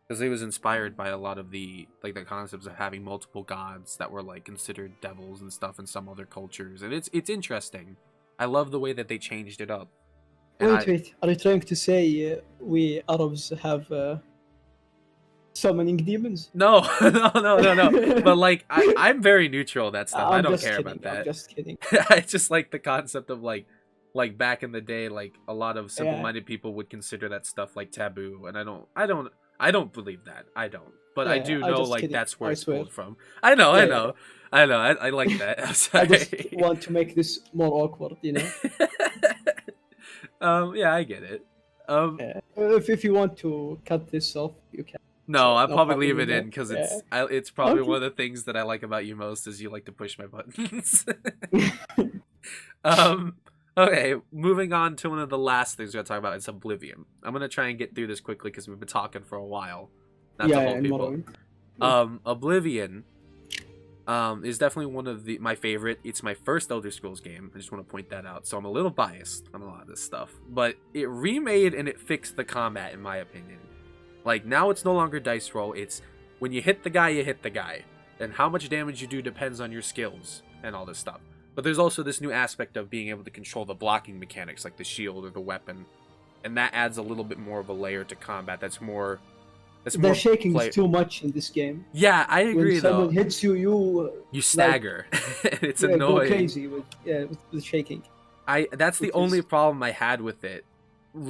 because it was inspired by a lot of the like the concepts of having multiple gods that were like considered devils and stuff in some other cultures, and it's interesting. I love the way that they changed it up. And Wait. Are you trying to say we Arabs have summoning demons? No, no. But like, I'm very neutral on that stuff. I I'm don't just care kidding. about that. I'm just kidding. I just like the concept of like back in the day, like a lot of simple-minded people would consider that stuff like taboo, and I don't believe that. I don't. But I Yeah, do I'm know just like kidding. that's where I it's swear. pulled from. I know. Yeah. I like that. I'm I sorry. just want to make this more awkward, you know. Yeah, I get it. Yeah. If you want to cut this off, you can. No, I'll No probably problem leave with it in that. because Yeah. it's probably Okay. one of the things that I like about you most is you like to push my buttons. Okay, moving on to one of the last things we're gonna talk about is Oblivion. I'm gonna try and get through this quickly because we've been talking for a while. Not to Yeah, hold in people. Morrowind. Oblivion is definitely one of my favorite. It's my first Elder Scrolls game. I just want to point that out. So I'm a little biased on a lot of this stuff, but it remade and it fixed the combat in my opinion. Like now it's no longer dice roll. It's when you hit the guy, you hit the guy, and how much damage you do depends on your skills and all this stuff. But there's also this new aspect of being able to control the blocking mechanics, like the shield or the weapon, and that adds a little bit more of a layer to combat. That's more. The shaking is too much in this game. Yeah, I agree When someone though. hits you, You stagger. It's go annoying. crazy with shaking. That's the Which only is- problem I had with it.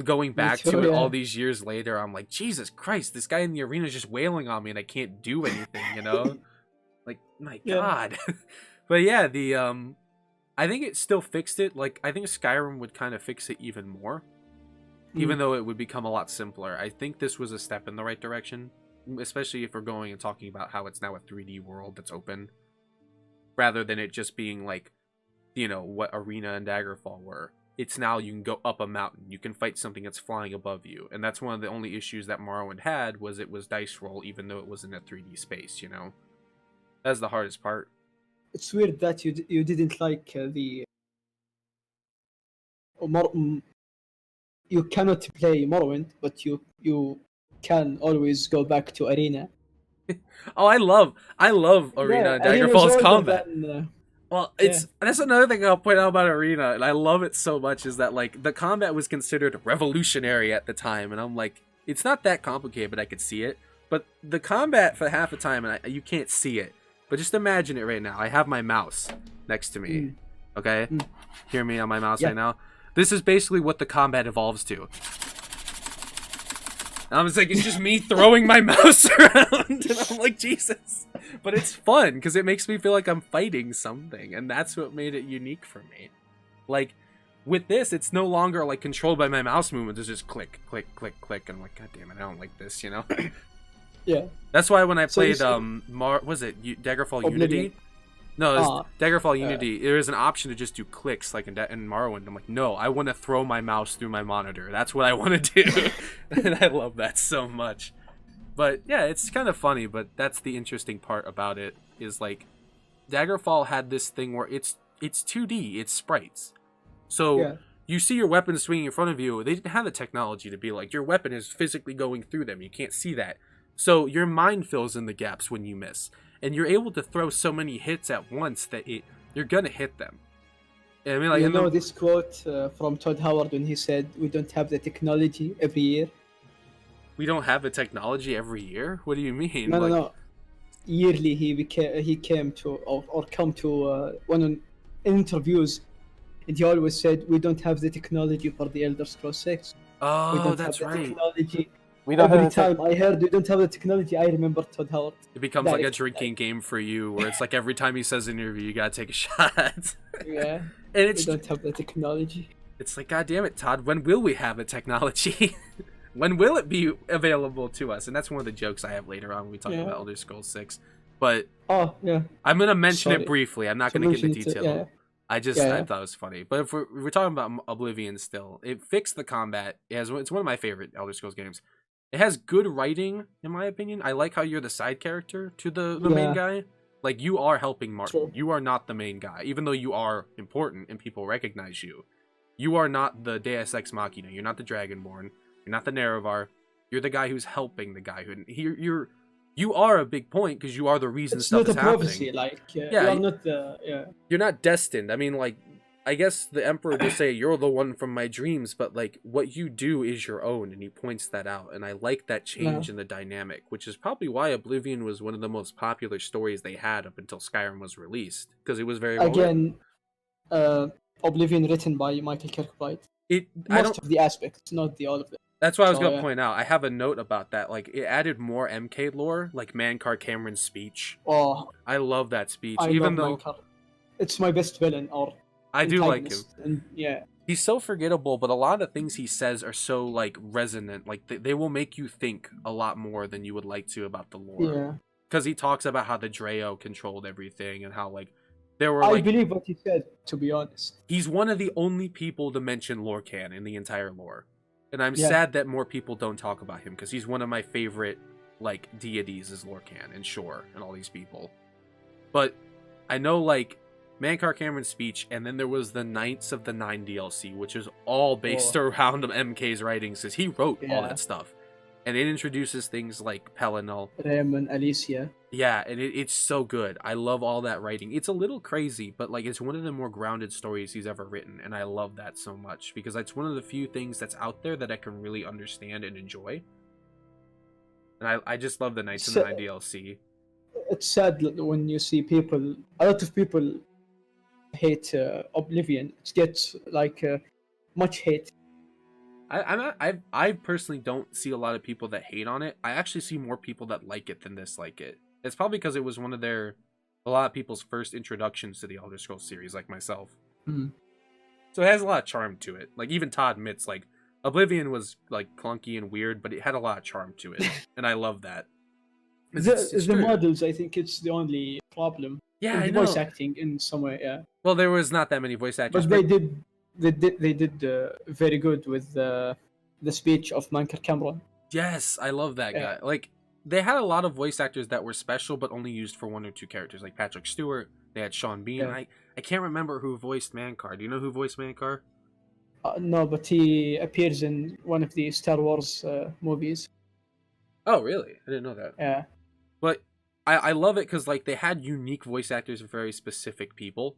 Going back too, to it yeah. all these years later, I'm like, Jesus Christ, this guy in the arena is just wailing on me and I can't do anything, you know? Like, my Yeah. God. But yeah, I think it still fixed it. Like, I think Skyrim would kind of fix it even more. Even though it would become a lot simpler. I think this was a step in the right direction. Especially if we're going and talking about how it's now a 3D world that's open. Rather than it just being like, you know, what Arena and Daggerfall were. It's now you can go up a mountain. You can fight something that's flying above you. And that's one of the only issues that Morrowind had, was it was dice roll even though it was in a 3D space, you know? That's the hardest part. It's weird that you didn't like you cannot play Morrowind, but you can always go back to Arena. Oh, I love Arena and Daggerfall's combat. Well, that's another thing I'll point out about Arena, and I love it so much, is that like the combat was considered revolutionary at the time, and I'm like, it's not that complicated, but I could see it. But the combat for half the time, and you can't see it. But just imagine it right now. I have my mouse next to me. Okay, hear me on my mouse right now. This is basically what the combat evolves to. And I was like, it's just me throwing my mouse around, and I'm like, Jesus. But it's fun because it makes me feel like I'm fighting something, and that's what made it unique for me. Like with this, it's no longer like controlled by my mouse movements. It's just click, click, click, click, and I'm like, God damn it, I don't like this, you know? Yeah. That's why when I So played you was it Daggerfall Oblivion. Unity? No, it's Ah, Daggerfall Unity. There is an option to just do clicks like in Morrowind. I'm like, no, I want to throw my mouse through my monitor. That's what I want to do. And I love that so much. But yeah, it's kind of funny, but that's the interesting part about it is like Daggerfall had this thing where it's 2D, it's sprites. So yeah. you see your weapon swinging in front of you. They didn't have the technology to be like your weapon is physically going through them. You can't see that. So your mind fills in the gaps when you miss. And you're able to throw so many hits at once that you're gonna hit them. I mean, like You know this quote from Todd Howard when he said, "We don't have the technology every year." we don't have the technology every year. What do you mean? No, like, no, no. Yearly, he came to or come to one in interviews, and he always said, "We don't have the technology for the Elder Scrolls 6. We Oh, don't that's have the right. technology." We don't Every have the time I heard we don't have the technology, I remember Todd Howard. It becomes like a Direct, drinking game for you, where it's like every time he says an interview, you gotta take a shot. Yeah, And we it's don't have the technology. like, God damn it, Todd, when will we have the technology? When will it be available to us? And that's one of the jokes I have later on when we talk about Elder Scrolls 6. But Oh yeah, I'm gonna mention Sorry. it briefly. I'm not To gonna get into mention it, detail. yeah. I Yeah. thought it was funny. But if we're talking about Oblivion still, it fixed the combat. It's one of my favorite Elder Scrolls games. It has good writing, in my opinion. I like how you're the side character to the main Yeah. guy. Like, you are helping Martin. True. You are not the main guy. Even though you are important and people recognize you. You are not the Deus Ex Machina. You're not the Dragonborn. You're not the Nerevar. You're the guy who's helping the guy who... You are a big point because you are the reason It's stuff not a is happening. prophecy. Like Yeah, you are not the You're not destined. I mean, like, I guess the Emperor will say, you're the one from my dreams, but, like, what you do is your own, and he points that out, and I like that change in the dynamic, which is probably why Oblivion was one of the most popular stories they had up until Skyrim was released, because it was very well written. Again. Oblivion written by Michael Kirkbride. I Most don't... of the aspects, not the all of them. That's what I was So, going to yeah. point out. I have a note about that. Like, it added more MK lore, like Mankar Cameron's speech. Oh, I love that speech, I even love though Minecraft. It's my best villain, or I do like him. antagonist. And yeah, He's so forgettable, but a lot of the things he says are so, like, resonant. Like, they will make you think a lot more than you would like to about the lore. yeah. Because he talks about how the Dreo controlled everything and how, like, there were, I like... believe what he said. To be honest, He's one of the only people to mention Lorcan in the entire lore. And I'm Yeah. sad that more people don't talk about him, because he's one of my favorite, like, deities is Lorcan and Shor and all these people. But I know, like, Mankar Cameron's speech, and then there was the Knights of the Nine DLC, which is all based around MK's writings, because he wrote all Yeah. that stuff. And it introduces things like Pelinal. Raymond, Alicia. Yeah, and it's so good. I love all that writing. It's a little crazy, but like it's one of the more grounded stories he's ever written, and I love that so much because it's one of the few things that's out there that I can really understand and enjoy. And I just love the Knights of the Nine DLC. It's sad when you see people. A lot of people hate Oblivion. It gets like much hate. I personally don't see a lot of people that hate on it. I actually see more people that like it than dislike it. It's probably because it was one of a lot of people's first introductions to the Elder Scrolls series, like myself. Mm. So it has a lot of charm to it. Like even Todd admits, like Oblivion was like clunky and weird, but it had a lot of charm to it, and I love that. The models, I think, it's the only problem. Yeah, I the know. voice acting in some way, yeah. Well, there was not that many voice actors, But they did very good with the speech of Mankar Cameron. Yes, I love that guy. Like they had a lot of voice actors that were special, but only used for one or two characters, like Patrick Stewart. They had Sean Bean. Yeah. I can't remember who voiced Mankar. Do you know who voiced Mankar? No, but he appears in one of the Star Wars movies. Oh, really? I didn't know that. Yeah. But I love it because like they had unique voice actors for very specific people.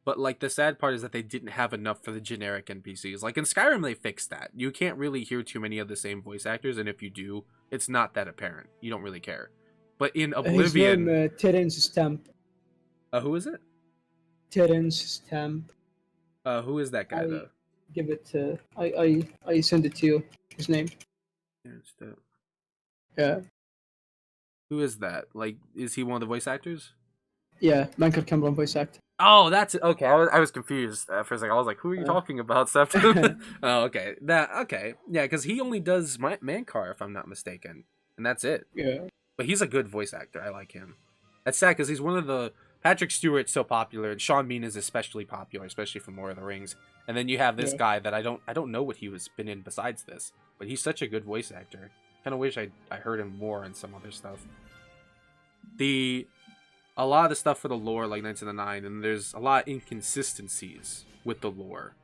But like the sad part is that they didn't have enough for the generic NPCs. Like in Skyrim, they fixed that. You can't really hear too many of the same voice actors, and if you do, it's not that apparent. You don't really care. But in Oblivion, His name Terence Stamp. who is it? Terence Stamp. Who is that guy though? Give it. I send it to you. His name. Yeah. Who is that? Like, is he one of the voice actors? Yeah, Mankar Cameron voice actor. Oh, that's it. Okay. I was confused for a second. I was like, "Who are you talking about, Septim?" Oh, okay. Okay. Yeah, because he only does Mankar, if I'm not mistaken, and that's it. Yeah. But he's a good voice actor. I like him. That's sad because he's one of the Patrick Stewart's so popular, and Sean Bean is especially popular, especially from Lord of the Rings. And then you have this guy that I don't know what he was been in besides this, but he's such a good voice actor. Kind of wish I heard him more in some other stuff. A lot of the stuff for the lore, like Knights of the Nine, and there's a lot of inconsistencies with the lore.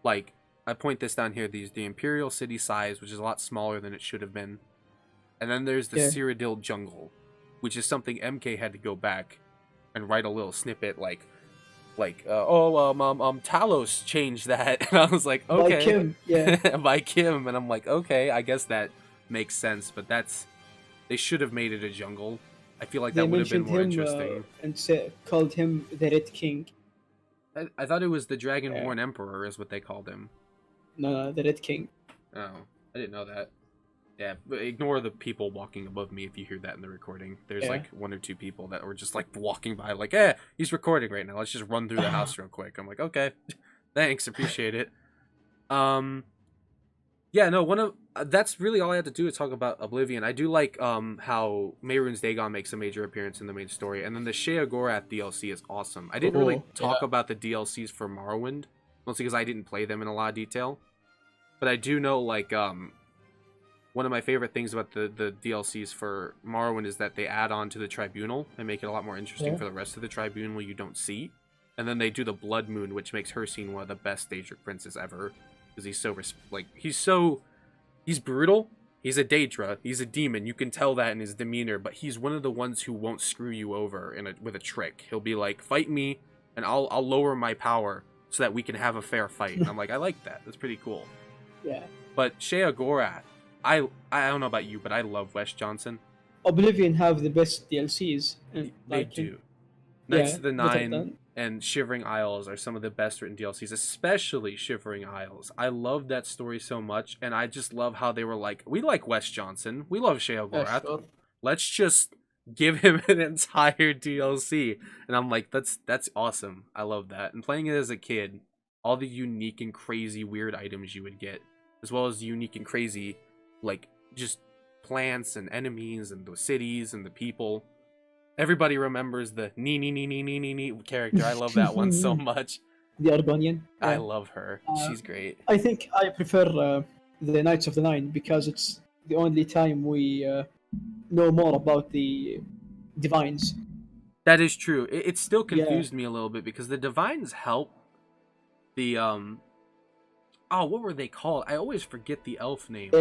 Like, I point this down here, the Imperial City size, which is a lot smaller than it should have been. And then there's the Cyrodiil jungle, which is something MK had to go back and write a little snippet like Talos changed that. And I was like, okay. By Kim, yeah. By Kim. And I'm like, okay, I guess that makes sense, but they should have made it a jungle. I feel like that would have been more interesting. And called him the Red King. I thought it was the Dragonborn Emperor is what they called him. No, the Red King. Oh, I didn't know that. Yeah, but ignore the people walking above me if you hear that in the recording. There's like 1 or 2 people that were just like walking by like, he's recording right now. Let's just run through the house real quick. I'm like, okay, thanks, appreciate it. Yeah, no, that's really all I had to do to talk about Oblivion. I do like how Mehrunes Dagon makes a major appearance in the main story, and then the Shea Gorath DLC is awesome. I didn't really talk about the DLCs for Morrowind, mostly because I didn't play them in a lot of detail. But I do know, like, one of my favorite things about the DLCs for Morrowind is that they add on to the Tribunal and make it a lot more interesting for the rest of the Tribunal you don't see. And then they do the Blood Moon, which makes her scene one of the best Daedric Princes ever. Because he's brutal. He's a Daedra. He's a demon. You can tell that in his demeanor. But he's one of the ones who won't screw you over with a trick. He'll be like, fight me, and I'll lower my power so that we can have a fair fight. And I'm like, I like that. That's pretty cool. Yeah. But Shea Gorath, I don't know about you, but I love Wes Johnson. Oblivion have the best DLCs. They do. Knights of the Nine and Shivering Isles are some of the best written DLCs, especially Shivering Isles. I love that story so much, and I just love how they were like, we like Wes Johnson. We love Shea Gorath. Sure. Let's just give him an entire DLC. And I'm like, that's awesome. I love that. And playing it as a kid, all the unique and crazy weird items you would get, as well as unique and crazy, like, just plants and enemies and the cities and the people. Everybody remembers the nee character. I love that one so much. The Argonian. I love her. She's great. I think I prefer the Knights of the Nine because it's the only time we know more about the Divines. That is true. It still confused me a little bit because the Divines help the what were they called? I always forget the elf names.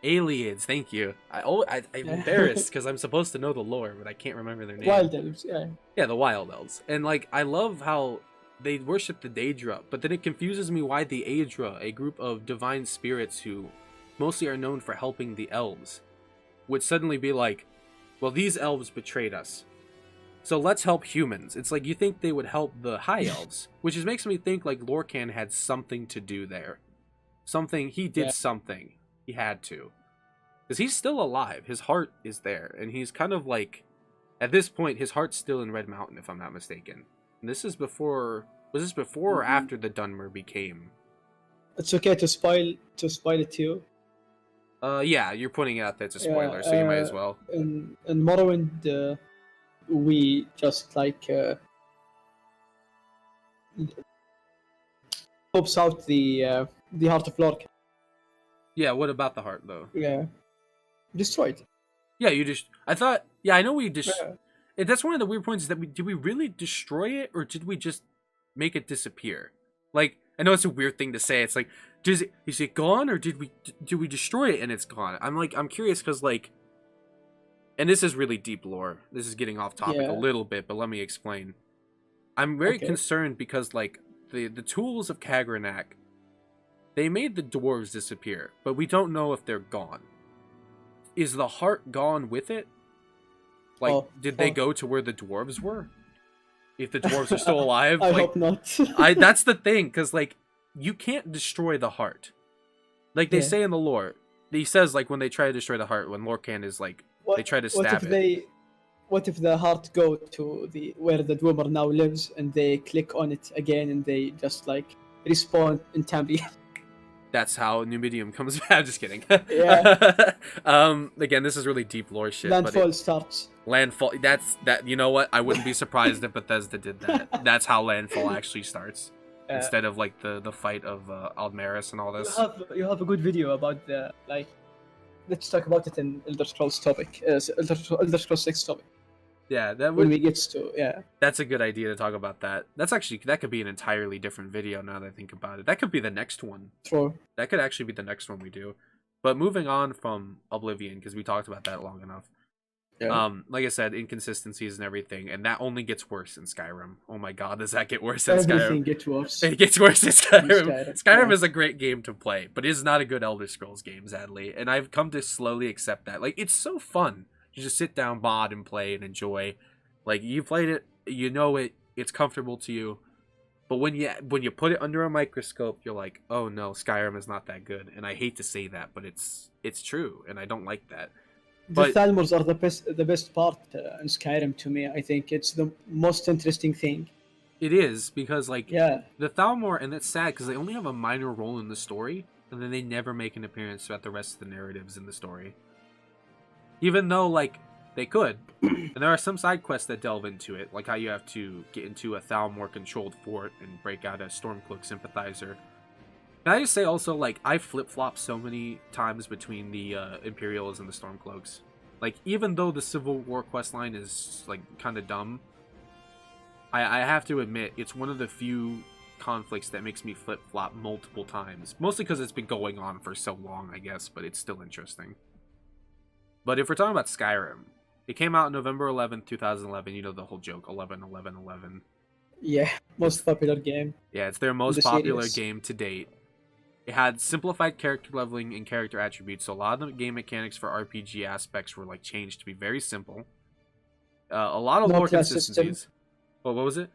Aliens, thank you. I'm embarrassed because I'm supposed to know the lore, but I can't remember their names. Wild elves, yeah. Yeah, the wild elves. And, like, I love how they worship the Daedra, but then it confuses me why the Aedra, a group of divine spirits who mostly are known for helping the elves, would suddenly be like, well, these elves betrayed us, so let's help humans. It's like you think they would help the high elves, which makes me think like Lorcan had something to do there. He did something. He had to. Because he's still alive. His heart is there. And he's kind of like, at this point, his heart's still in Red Mountain, if I'm not mistaken. And this is before, was this before or after the Dunmer became? It's okay to spoil it to you. Yeah, you're putting it out there. It's a spoiler, so you might as well. In Morrowind, we just like pops out the heart of Lorcan. Yeah, what about the heart though? Yeah, destroyed. Yeah, I know we that's one of the weird points is that did we really destroy it or did we just make it disappear? Like, I know it's a weird thing to say. It's like, is it gone or did we destroy it and it's gone? I'm curious because like. And this is really deep lore. This is getting off topic a little bit, but let me explain. I'm very concerned because, like, the tools of Kagranak, they made the dwarves disappear, but we don't know if they're gone. Is the heart gone with it? Like, did they go to where the dwarves were? If the dwarves are still alive? I hope not. That's the thing, because, like, you can't destroy the heart. Like, they say in the lore, he says, like, when they try to destroy the heart, when Lorcan is, like, they try to stab it. What if the heart go to where the Dwemer now lives and they click on it again and they just like respawn in Tambien? that's how Numidium comes back. I'm just kidding. Yeah. Again, this is really deep lore shit. Landfall starts. Landfall. That. You know what? I wouldn't be surprised if Bethesda did that. That's how Landfall actually starts, instead of like the fight of Aldmeris and all this. You have a good video about the like. Let's talk about it in Elder Scrolls topic. Elder Scrolls 6 topic. Yeah, that would. When we get to That's a good idea to talk about that. That could be an entirely different video now that I think about it. That could be the next one. True. That could actually be the next one we do. But moving on from Oblivion, because we talked about that long enough. Yeah. Like I said, inconsistencies and everything, and that only gets worse in Skyrim. Oh my god, does that get worse in Skyrim? Everything gets worse. It gets worse in Skyrim. Skyrim yeah. is a great game to play, but it is not a good Elder Scrolls game, sadly. And I've come to slowly accept that. Like, it's so fun. You just sit down, mod, and play and enjoy. Like, you played it, you know it, it's comfortable to you. But when you put it under a microscope, you're like, oh no, Skyrim is not that good. And I hate to say that, but it's true, and I don't like that. The Thalmors are the best part in Skyrim to me. I think it's the most interesting thing. It is, because like the Thalmor, and it's sad because they only have a minor role in the story, and then they never make an appearance throughout the rest of the narratives in the story. Even though like they could. And there are some side quests that delve into it, like how you have to get into a Thalmor-controlled fort and break out a Stormcloak sympathizer. Can I just say also, like, I flip-flop so many times between the Imperials and the Stormcloaks. Like, even though the Civil War questline is, like, kind of dumb, I have to admit, it's one of the few conflicts that makes me flip-flop multiple times. Mostly because it's been going on for so long, I guess, but it's still interesting. But if we're talking about Skyrim, it came out November 11th, 2011. You know the whole joke, 11-11-11. Yeah, most popular game. Yeah, it's their most popular game to date. It had simplified character leveling and character attributes, so a lot of the game mechanics for RPG aspects were like changed to be very simple. A lot of lore consistencies. Well, what was it?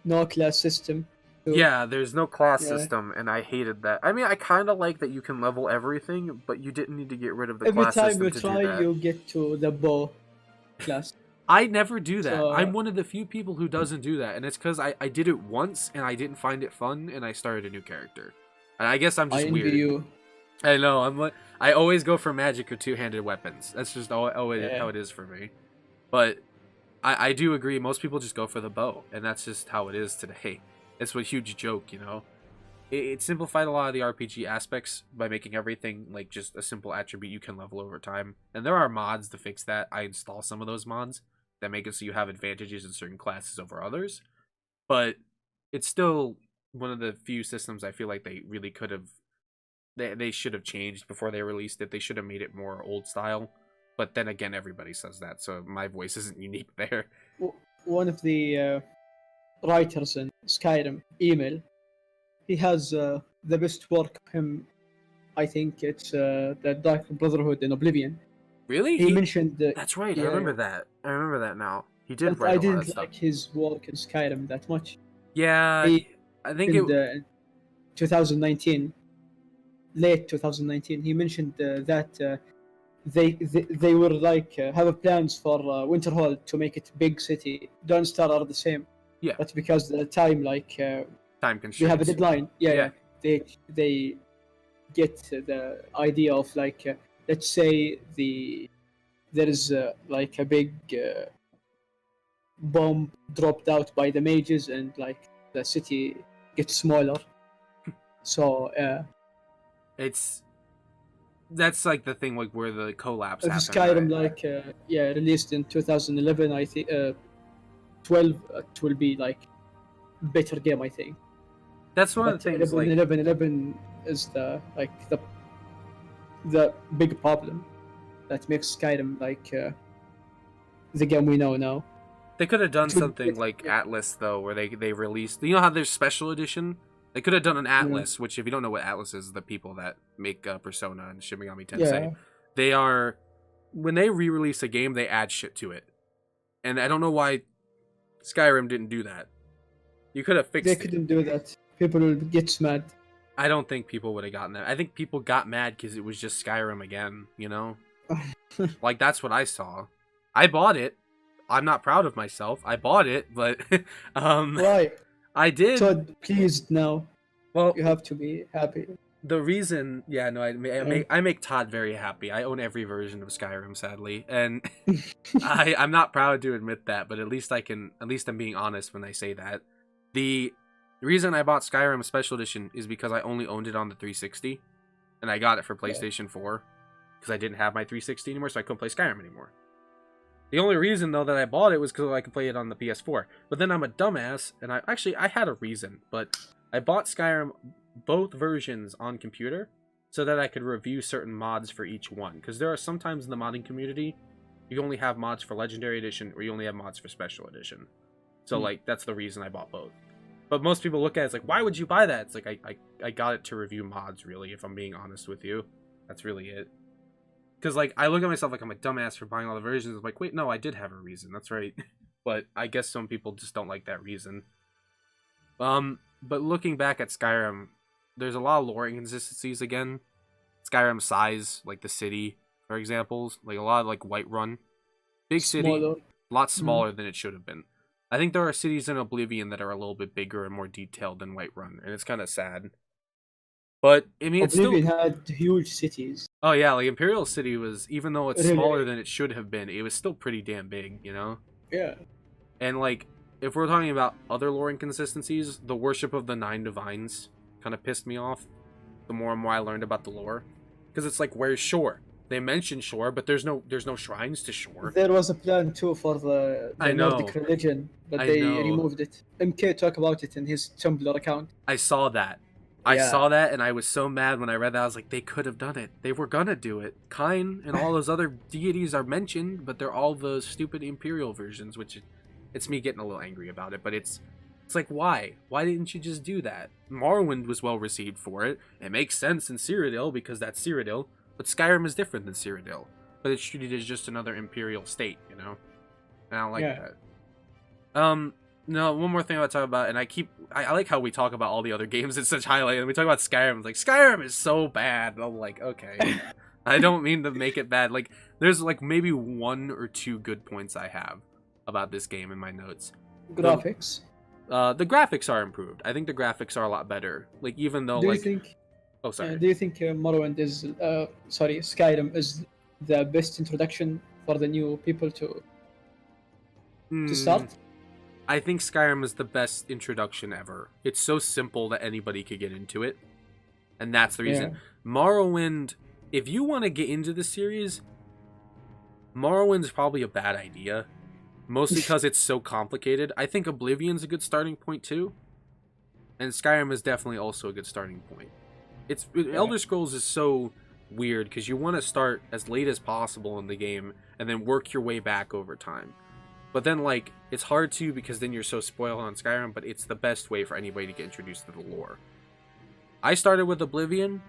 No class system. Yeah, there's no class system, and I hated that. I mean, I kind of like that you can level everything, but you didn't need to get rid of the class system to do that. Every time you try, you get to the bow class. I never do that. I'm one of the few people who doesn't do that, and it's because I did it once, and I didn't find it fun, and I started a new character. And I guess I'm just weird. You. I know. I always go for magic or two-handed weapons. That's just how it is for me. But I do agree. Most people just go for the bow, and that's just how it is today. It's a huge joke, you know. It simplified a lot of the RPG aspects by making everything like just a simple attribute you can level over time. And there are mods to fix that. I install some of those mods that make it so you have advantages in certain classes over others. But it's still one of the few systems I feel like they really could have... They should have changed before they released it. They should have made it more old style. But then again, everybody says that, so my voice isn't unique there. One of the writers in Skyrim, Emil, he has the best work of him. I think it's the Dark Brotherhood in Oblivion. Really? He mentioned... That's right, I remember that. I remember that now. He did write a lot of stuff. I didn't like his work in Skyrim that much. Yeah, I think in 2019, late 2019, he mentioned that they were like have plans for Winterhold to make it big city. Dawnstar are the same. Yeah. That's because the time time constraints. They have a deadline. Yeah. They get the idea of like let's say there is like a big bomb dropped out by the mages and like the city gets smaller. So that's like the thing like where the collapse happened. Skyrim released in 2011. I think 12 it will be like better game. I think that's one of the things. 11 is the big problem that makes Skyrim like the game we know now. They could have done something like Atlas though, where they released. You know how there's special edition. They could have done an Atlas, which if you don't know what Atlas is, the people that make Persona and Shin Megami Tensei, they are, when they re-release a game, they add shit to it. And I don't know why Skyrim didn't do that. You could have fixed it. They couldn't do that. People would get mad. I don't think people would have gotten that. I think people got mad because it was just Skyrim again, you know? Like, that's what I saw. I bought it. I'm not proud of myself. I bought it, but... Why? I did. So pleased now. Well, you have to be happy. the reason, yeah, no, I make Todd very happy. I own every version of Skyrim, sadly, and I'm not proud to admit that, but at least I'm being honest when I say that. The reason I bought Skyrim Special Edition is because I only owned it on the 360, and I got it for PlayStation 4 because I didn't have my 360 anymore, so I couldn't play Skyrim anymore. The only reason, though, that I bought it was because I could play it on the PS4. But then I'm a dumbass, and I had a reason, but I bought Skyrim both versions on computer so that I could review certain mods for each one. Because there are sometimes in the modding community, you only have mods for Legendary Edition, or you only have mods for Special Edition. So, like, that's the reason I bought both. But most people look at it, it's like, why would you buy that? It's like, I got it to review mods, really, if I'm being honest with you. That's really it. Because, like, I look at myself like I'm a dumbass for buying all the versions. I'm like, wait, no, I did have a reason. That's right. But I guess some people just don't like that reason. But looking back at Skyrim, there's a lot of lore inconsistencies again. Skyrim's size, like the city, for examples. Like, a lot of, like, Whiterun. Big city, a lot smaller than it should have been. I think there are cities in Oblivion that are a little bit bigger and more detailed than Whiterun, and it's kind of sad. But, I mean, it's Oblivion still... had huge cities. Oh, yeah, like, Imperial City was, even though it's smaller than it should have been, it was still pretty damn big, you know? Yeah. And, like, if we're talking about other lore inconsistencies, the worship of the 9 divines kind of pissed me off the more and more I learned about the lore. Because it's like, where's Shore? They mention Shore, but there's no shrines to Shore. There was a plan, too, for the Nordic religion, but they removed it. MK talked about it in his Tumblr account. I saw that. I saw that, and I was so mad when I read that. I was like, they could have done it. They were gonna do it. Kine and all those other deities are mentioned, but they're all the stupid Imperial versions, which it's me getting a little angry about it. But it's like, why? Why didn't you just do that? Morrowind was well received for it. It makes sense in Cyrodiil because that's Cyrodiil, but Skyrim is different than Cyrodiil. But it's treated as just another Imperial state, you know? And I don't like that. No, one more thing I want to talk about, and I like how we talk about all the other games in such highlight, and we talk about Skyrim, it's like, Skyrim is so bad, and I'm like, okay. I don't mean to make it bad, like, there's like maybe 1 or 2 good points I have about this game in my notes. Graphics? The graphics are improved. I think the graphics are a lot better, like, even though, do like... you think, oh, sorry. Do you think Morrowind is, Skyrim is the best introduction for the new people to start? I think Skyrim is the best introduction ever. It's so simple that anybody could get into it. And that's the reason. Yeah. Morrowind, if you want to get into the series, Morrowind's probably a bad idea. Mostly because it's so complicated. I think Oblivion's a good starting point too. And Skyrim is definitely also a good starting point. Elder Scrolls is so weird because you want to start as late as possible in the game and then work your way back over time. But then, like, it's hard to because then you're so spoiled on Skyrim, but it's the best way for anybody to get introduced to the lore. I started with Oblivion.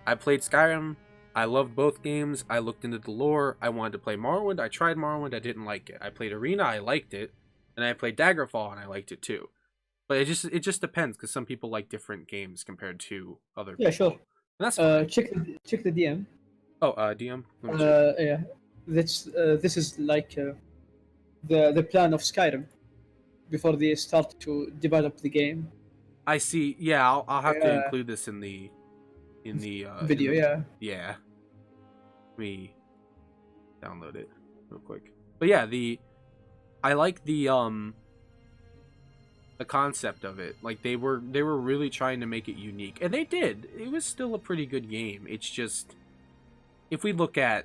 I played Skyrim. I loved both games. I looked into the lore. I wanted to play Morrowind. I tried Morrowind. I didn't like it. I played Arena. I liked it. And I played Daggerfall, and I liked it too. But it just depends, because some people like different games compared to other people. Yeah, sure. And that's fine. Check the DM. Oh, DM? Yeah. This is like... the plan of Skyrim before they start to develop the game. I see. Yeah, I'll have to include this in the video. Yeah. Let me download it real quick. But yeah, I like the concept of it. Like they were really trying to make it unique, and they did. It was still a pretty good game. It's just if we look at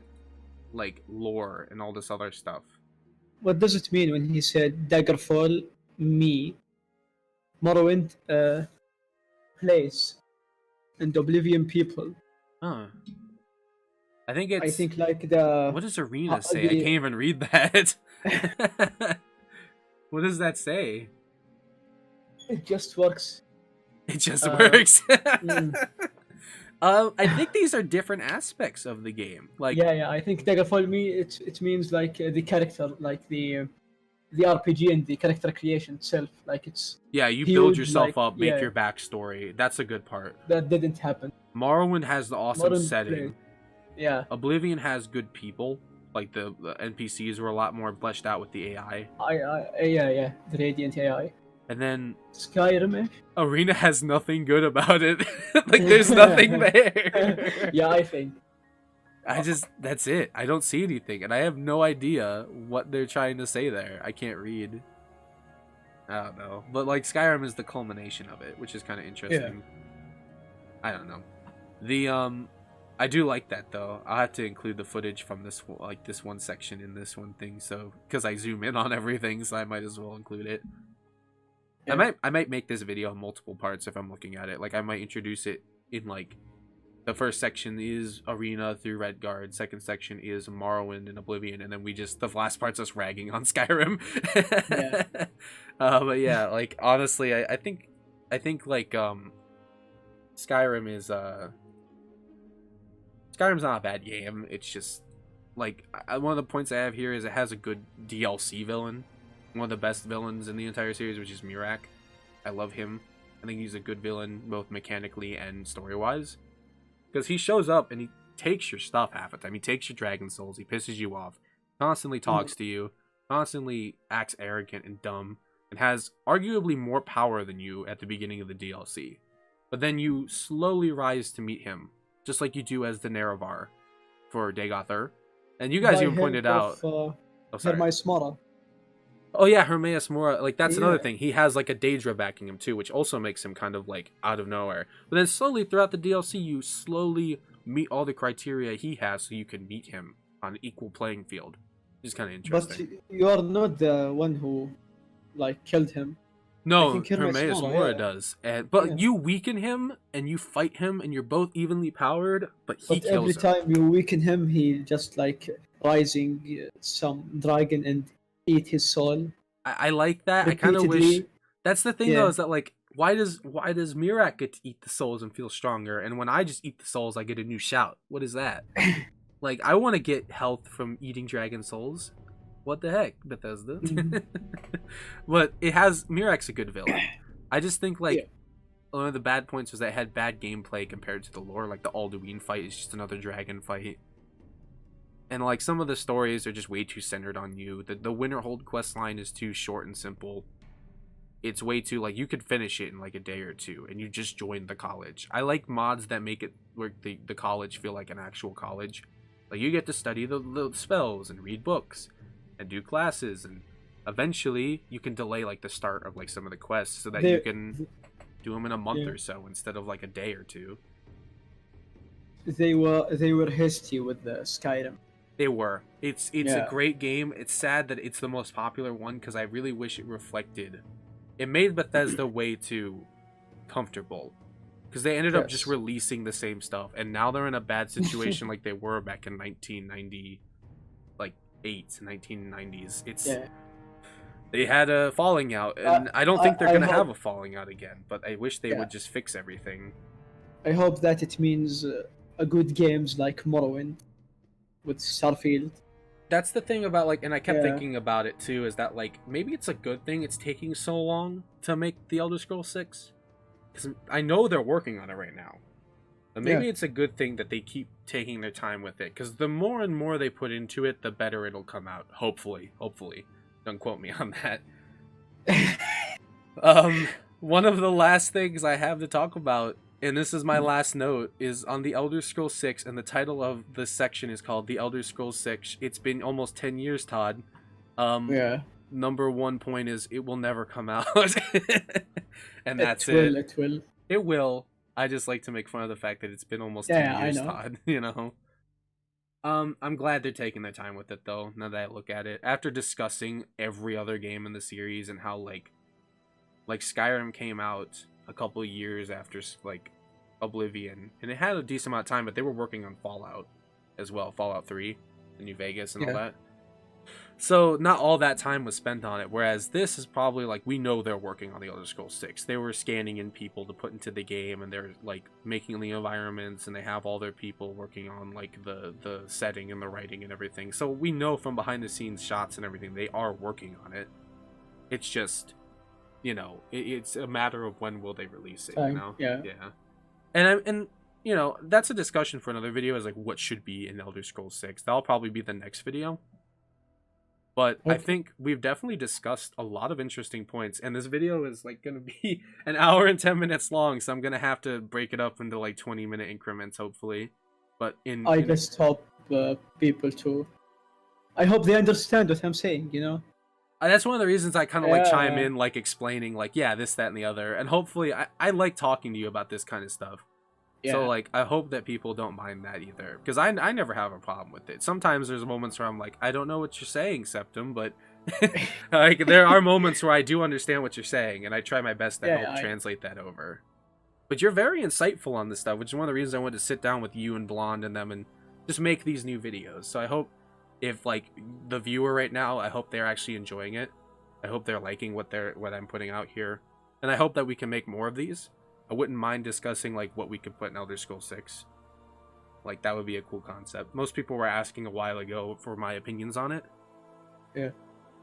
like lore and all this other stuff. What does it mean when he said Daggerfall, me, Morrowind, place, and Oblivion people? Huh. I think like the... What does Arena say? I can't even read that. What does that say? It just works. It just works. I think these are different aspects of the game. Like I think Daggerfall me it means like the character, like the RPG and the character creation itself. Like it's you build yourself up, make your backstory. That's a good part. That didn't happen. Morrowind has the awesome setting. Yeah. Oblivion has good people. Like the NPCs were a lot more fleshed out with the AI. The Radiant AI. And then Skyrim. Arena has nothing good about it. Like, there's nothing there. Yeah, I think. That's it. I don't see anything, and I have no idea what they're trying to say there. I can't read. I don't know. But, like, Skyrim is the culmination of it, which is kind of interesting. I don't know. I do like that, though. I'll have to include the footage from this one section in this one thing, so, because I zoom in on everything, so I might as well include it. Yeah. I might make this video in multiple parts if I'm looking at it. Like, I might introduce it in, like, the first section is Arena through Redguard, second section is Morrowind and Oblivion, and then the last part's us ragging on Skyrim. Yeah. But yeah, like, honestly, I think like, Skyrim is, Skyrim's not a bad game. It's just, like, one of the points I have here is it has a good DLC villain. One of the best villains in the entire series, which is Mirak. I love him. I think he's a good villain, both mechanically and story-wise. Because he shows up and he takes your stuff half the time. He takes your dragon souls. He pisses you off. Constantly talks to you. Constantly acts arrogant and dumb. And has arguably more power than you at the beginning of the DLC. But then you slowly rise to meet him. Just like you do as the Nerevar for Dagothar. And you guys even pointed out... Hermaeus Mora. Oh yeah, Hermaeus Mora. Like, that's another thing. He has, like, a Daedra backing him too, which also makes him kind of, like, out of nowhere. But then slowly throughout the DLC, you slowly meet all the criteria he has so you can meet him on an equal playing field. Which is kind of interesting. But you are not the one who, like, killed him. No, Hermaeus Mora does. But you weaken him, and you fight him, and you're both evenly powered, but he kills him. Every time you weaken him, he just, like, rising some dragon and eat his soul. I like that. Repeatedly. I kind of wish. That's the thing, though, is that, like, why does Mirak get to eat the souls and feel stronger, and when I just eat the souls, I get a new shout? What is that? Like, I want to get health from eating dragon souls. What the heck, Bethesda? But Mirak's a good villain. I just think, like, one of the bad points was that it had bad gameplay compared to the lore. Like, the Alduin fight is just another dragon fight. And, like, some of the stories are just way too centered on you. The Winterhold questline is too short and simple. It's way too, like, you could finish it in, like, a day or two, and you just joined the college. I like mods that make it where the college feel like an actual college. Like, you get to study the spells and read books and do classes, and eventually you can delay, like, the start of, like, some of the quests so that you can do them in a month or so instead of, like, a day or two. They were hasty with the Skyrim. They were. It's a great game. It's sad that it's the most popular one because I really wish it reflected. It made Bethesda way too comfortable because they ended up just releasing the same stuff, and now they're in a bad situation like they were back in 1990, like 1990s. They had a falling out, and I don't think they're gonna have a falling out again. But I wish they would just fix everything. I hope that it means a good games like Morrowind with Starfield. That's the thing about, like, and I kept thinking about it too, is that, like, maybe it's a good thing it's taking so long to make the Elder Scrolls 6. Because I know they're working on it right now. But maybe it's a good thing that they keep taking their time with it. Because the more and more they put into it, the better it'll come out. Hopefully. Don't quote me on that. One of the last things I have to talk about, and this is my last note, is on the Elder Scrolls 6, and the title of this section is called The Elder Scrolls 6. It's been almost 10 years, Todd. Number one point is it will never come out. And that's it. It will. I just like to make fun of the fact that it's been almost 10 years, Todd, you know? I'm glad they're taking their time with it, though, now that I look at it. After discussing every other game in the series and how, like Skyrim came out a couple of years after, like, Oblivion, and it had a decent amount of time, but they were working on Fallout as well, Fallout 3, the New Vegas and all that. So not all that time was spent on it, whereas this is probably, like, we know they're working on the Elder Scrolls 6. They were scanning in people to put into the game, and they're, like, making the environments, and they have all their people working on, like, the setting and the writing and everything. So we know from behind the scenes shots and everything, they are working on it. It's just, you know, it's a matter of when will they release it, you know? Yeah. And you know, that's a discussion for another video, is like what should be in Elder Scrolls 6. That'll probably be the next video. But I Okay. think we've definitely discussed a lot of interesting points, and this video is like going to be an hour and 10 minutes long, so I'm going to have to break it up into like 20-minute increments, hopefully. But I just hope people to. I hope they understand what I'm saying. You know. That's one of the reasons I kind of like chime Yeah. in, like explaining, like, yeah, this, that, and the other. And hopefully, I like talking to you about this kind of stuff. So, Yeah. like, I hope that people don't mind that either. Because I never have a problem with it. Sometimes there's moments where I'm like, I don't know what you're saying, Septim, but like, there are moments where I do understand what you're saying, and I try my best to Yeah, help translate that over. But you're very insightful on this stuff, which is one of the reasons I wanted to sit down with you and Blonde and them and just make these new videos. So I hope if, like, the viewer right now, I hope they're actually enjoying it. I hope they're liking what I'm putting out here. And I hope that we can make more of these. I wouldn't mind discussing like what we could put in Elder Scrolls 6. Like that would be a cool concept. Most people were asking a while ago for my opinions on it. Yeah.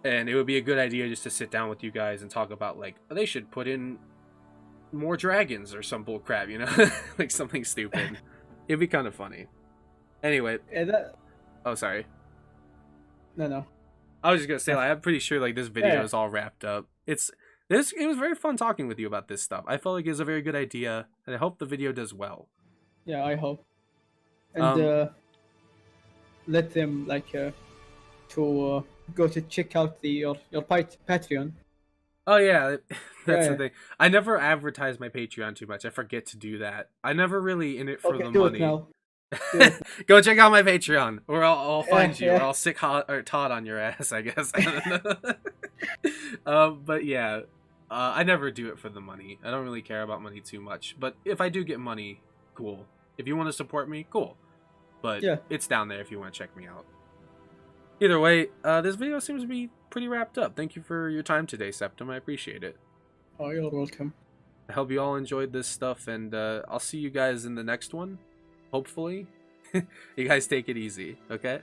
And it would be a good idea just to sit down with you guys and talk about like they should put in more dragons or some bull crap, you know? Like something stupid. It'd be kind of funny. Anyway. Yeah, Oh, sorry. No. I was just gonna say, like, I'm pretty sure like this video Yeah. is all wrapped up. It was very fun talking with you about this stuff. I felt like it was a very good idea, and I hope the video does well. Yeah, I hope. And let them like to go to check out your Patreon. Oh yeah, that's the Yeah. thing. I never advertise my Patreon too much. I forget to do that. I never really in it for Okay, the do money. it now. Do it. Go check out my Patreon, or I'll find you, or Yeah. I'll sick hot or Todd on your ass, I guess. I don't know. But yeah, I never do it for the money. I don't really care about money too much. But if I do get money, cool. If you want to support me, cool. But Yeah. it's down there if you want to check me out. Either way, this video seems to be pretty wrapped up. Thank you for your time today, Septim. I appreciate it. Oh, you're welcome. I hope you all enjoyed this stuff, and I'll see you guys in the next one. Hopefully. You guys take it easy, okay?